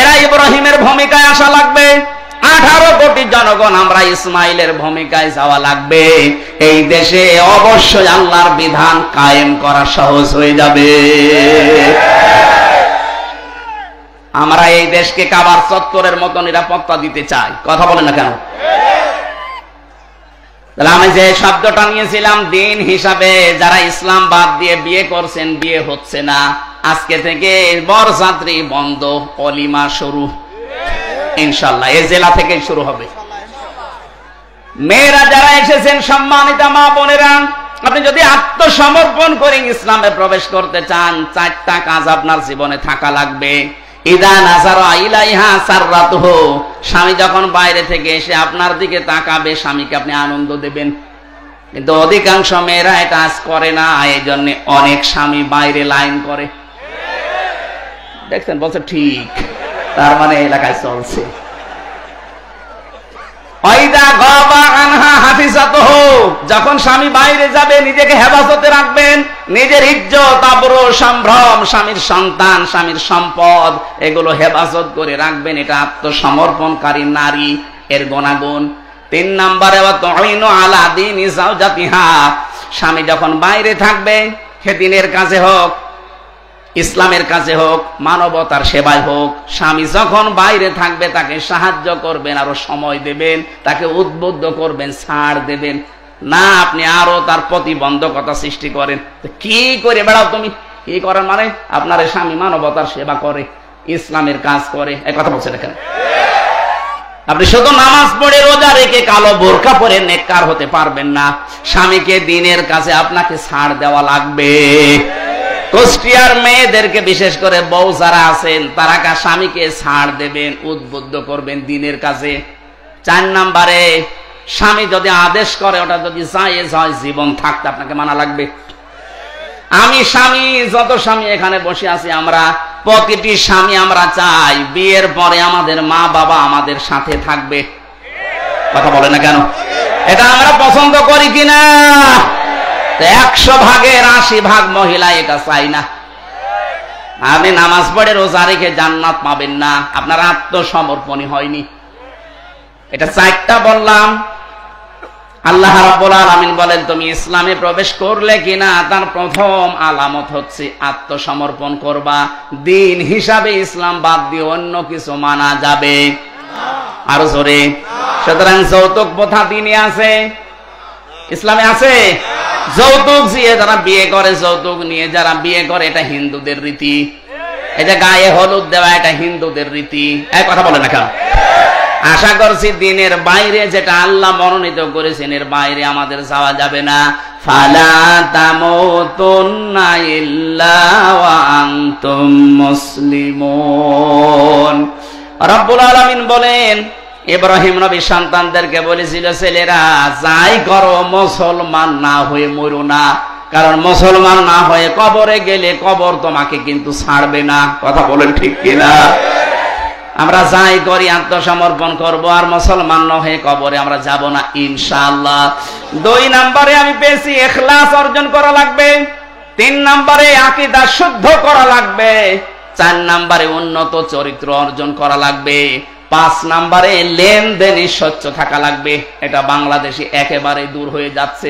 এরা ইব্রাহিমের ভূমিকায় আসা লাগবে। 18 কোটি জনগণ আমরা ইসমাইলের ভূমিকায় যাওয়া লাগবে। এই দেশে অবশ্যই আল্লাহর বিধান কায়েম করা সহজ হয়ে যাবে। আমরা এই দেশকে কাবার চত্বরের মতো নিরাপত্তা দিতে চাই। কথা বলেন না কেন? তাহলে আমি যে শব্দটা নিয়েছিলাম দিন হিসাবে, যারা ইসলাম বাদ দিয়ে বিয়ে করছেন বিয়ে হচ্ছে না, আজকে থেকে বরযাত্রী বন্ধ, অলিমা শুরু ইনশাআল্লাহ। এই জেলা থেকে শুরু হবে। মেয়েরা যারা এসেছেন সম্মানিতা মা বোনেরা, আপনি যদি আত্মসমর্পণ করে ইসলামে প্রবেশ করতে চান 4টা কাজ আপনার জীবনে থাকা লাগবে। ইদা নাযারা ইলাইহা সাররাতুহু, স্বামী যখন বাইরে থেকে এসে আপনার দিকে তাকাবে স্বামীকে আপনি আনন্দ দেবেন। কিন্তু অধিকাংশ মেয়েরা এটা আজ করে না, এই জন্য অনেক স্বামী বাইরে লাইন করে। দেখছেন বলছে ঠিক, তার মানে এলাকায় চলছে। যখন স্বামী বাইরে যাবে নিজেকে হেফাজতে রাখবেন, নিজের ইজ্জত আবরু সম্ভ্রম, স্বামীর সন্তান স্বামীর সম্পদ এগুলো হেফাজত করে রাখবেন। এটা আত্মসমর্পণকারী নারী এর গুণাগুণ। 3 নম্বরে আলা দীনি যাওজাতিহা, স্বামী যখন বাইরে থাকবে খেদিনের কাজে হোক, ইসলামের কাজে হোক, মানবতার সেবায় হোক, স্বামী যখন বাইরে থাকবে তাকে সাহায্য করবেন, আরো সময় দেবেন, তাকে উদ্বুদ্ধ করবেন, ছাড় দেবেন না আপনি আরো তার প্রতিবন্ধকতা সৃষ্টি করেন। কি করে বেড়াও তুমি? কি করার মানে আপনার স্বামী মানবতার সেবা করে, ইসলামের কাজ করে, এই কথা বলছেন এখানে। আপনি শুধু নামাজ পড়ে রোজা রেখে কালো বোরকা পরে নেককার হতে পারবেন না। স্বামীকে দিনের কাছে আপনাকে ছাড় দেওয়া লাগবে। কুষ্টিয়ার মেয়েদেরকে বিশেষ করে বউ যারা আছেন তারা স্বামীকে ছাড় দেবেন, উদ্বুদ্ধ করবেন দিনের কাজে। 4 নম্বরে স্বামী যদি আদেশ করে ওটা যদি জায়েজ হয়, জীবন থাকতে আপনাকে মানা লাগবে। আমি স্বামী, যত স্বামী এখানে বসে আছি আমরা, প্রতিটি স্বামী আমরা চাই বিয়ের পরে আমাদের মা বাবা আমাদের সাথে থাকবে। কথা বলে না কেন? এটা আমরা পছন্দ করি কিনা? 100 ভাগের 80 ভাগ মহিলা এটা চাই না। আপনি নামাজ পড়ে রোজা রেখে জান্নাত পাবেন না, আপনার আত্মসমর্পণই হয়নি। এটা 4টা বললাম। আল্লাহ রাব্বুল আলামিন বলেন তুমি ইসলামে প্রবেশ করলে কিনা তার প্রথম আলামত হচ্ছে আত্মসমর্পণ করবা। দিন হিসাবে ইসলাম বাদ দিয়ে অন্য কিছু মানা যাবে আরো জোরে। সুতরাং যৌতুক প্রথা দিনে আছে, ইসলামে আছে। যৌতুক দিয়ে যারা বিয়ে করে, যৌতুক নিয়ে যারা বিয়ে করে, এটা হিন্দুদের রীতি। এটা গায়ে হলুদ দেওয়া এটা হিন্দুদের রীতি। এক কথা বলে না কেন? আশা করছি দিনের বাইরে যেটা আল্লাহ মনোনীত করেছেন এর বাইরে আমাদের যাওয়া যাবে না। ফালা তামুতুন্না ইল্লা ওয়া আনতুম মুসলিমুন। রব্বুল আলামিন বলেন ইব্রাহিম নবী সন্তানদেরকে বলেছিল ছেলেরা যাই করো মুসলমান না হয়ে মরো না, কারণ মুসলমান না হয়ে কবরে গেলে কবর তোমাকে কিন্তু ছাড়বে না। কথা বলেন ঠিক কিনা? আমরা যাই করি আত্মসমর্পণ করব, আর মুসলমান না হয়ে কবরে আমরা যাব না ইনশাআল্লাহ। 2 নম্বরে আমি পেয়েছি ইখলাস অর্জন করা লাগবে। 3 নম্বরে আকীদা শুদ্ধ করা লাগবে। 4 নম্বরে উন্নত চরিত্র অর্জন করা লাগবে। 5 নম্বরে লেনদেনে স্বচ্ছ থাকা লাগবে। এটা বাংলাদেশে একেবারে দূর হয়ে যাচ্ছে।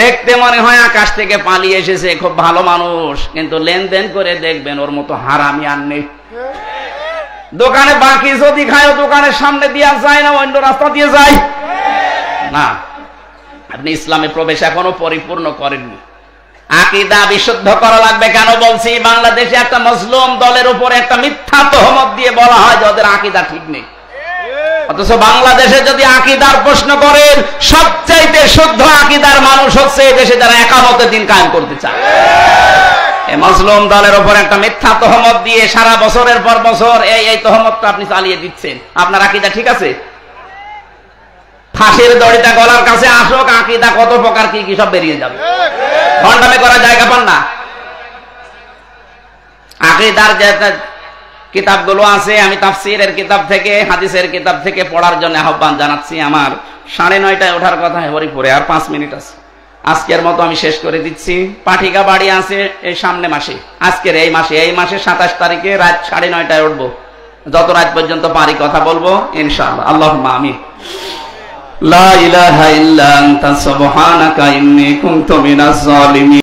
দেখতে মনে হয় আকাশ থেকে পালিয়ে এসেছে, খুব ভালো মানুষ, কিন্তু লেনদেন করে দেখবেন ওর মতো হারামি আর নেই। দোকানে বাকি যদি খায় দোকানের সামনে দিয়া যায় না, অন্য রাস্তা দিয়ে যায় না। আপনি ইসলামে প্রবেশ এখনো পরিপূর্ণ করেননি। আকীদা বিশুদ্ধ করা লাগবে। কেন বলছি? বাংলাদেশে একটা মুসলিম দলের উপরে একটা মিথ্যা তহমত দিয়ে বলা হয় যে ওদের আকীদা ঠিক নেই, অথচ বাংলাদেশে যদি আকীদার প্রশ্ন করেন সবচাইতে শুদ্ধ আকীদার মানুষ হচ্ছে এই দেশে যারা একামতের দিন কায়েম করতে চায়। এই মুসলিম দলের উপর একটা মিথ্যা তহমত দিয়ে সারা বছরের পর বছর এই তহমতটা আপনি চালিয়ে দিচ্ছেন। আপনার আকীদা ঠিক আছে? ফাঁসির দড়িটা গলার কাছে আসুক, আকীদা কত প্রকার কি কি সব বেরিয়ে যাবে। ভণ্ডামি করার জায়গা পান না। আকীদার যে কিতাবগুলো আছে আমি তাফসীরের কিতাব থেকে, হাদিসের কিতাব থেকে পড়ার জন্য আহ্বান জানাচ্ছি। আমার 9:30টায় ওঠার কথা, এবারই পরে আর 5 মিনিট আছে। আজকের মতো আমি শেষ করে দিচ্ছি। পাঠিকা বাড়ি আছে এই সামনে মাসে, আজকের এই মাসে 27 তারিখে রাত 9:30টায় উঠবো। যত রাত পর্যন্ত পারি কথা বলবো ইনশাআল্লাহ। আল্লাহুম্মা আমিন। লা ইলাহা ইল্লা আনতা সুবহানাকা ইন্নী কুনতু মিনাজ জালিমিন।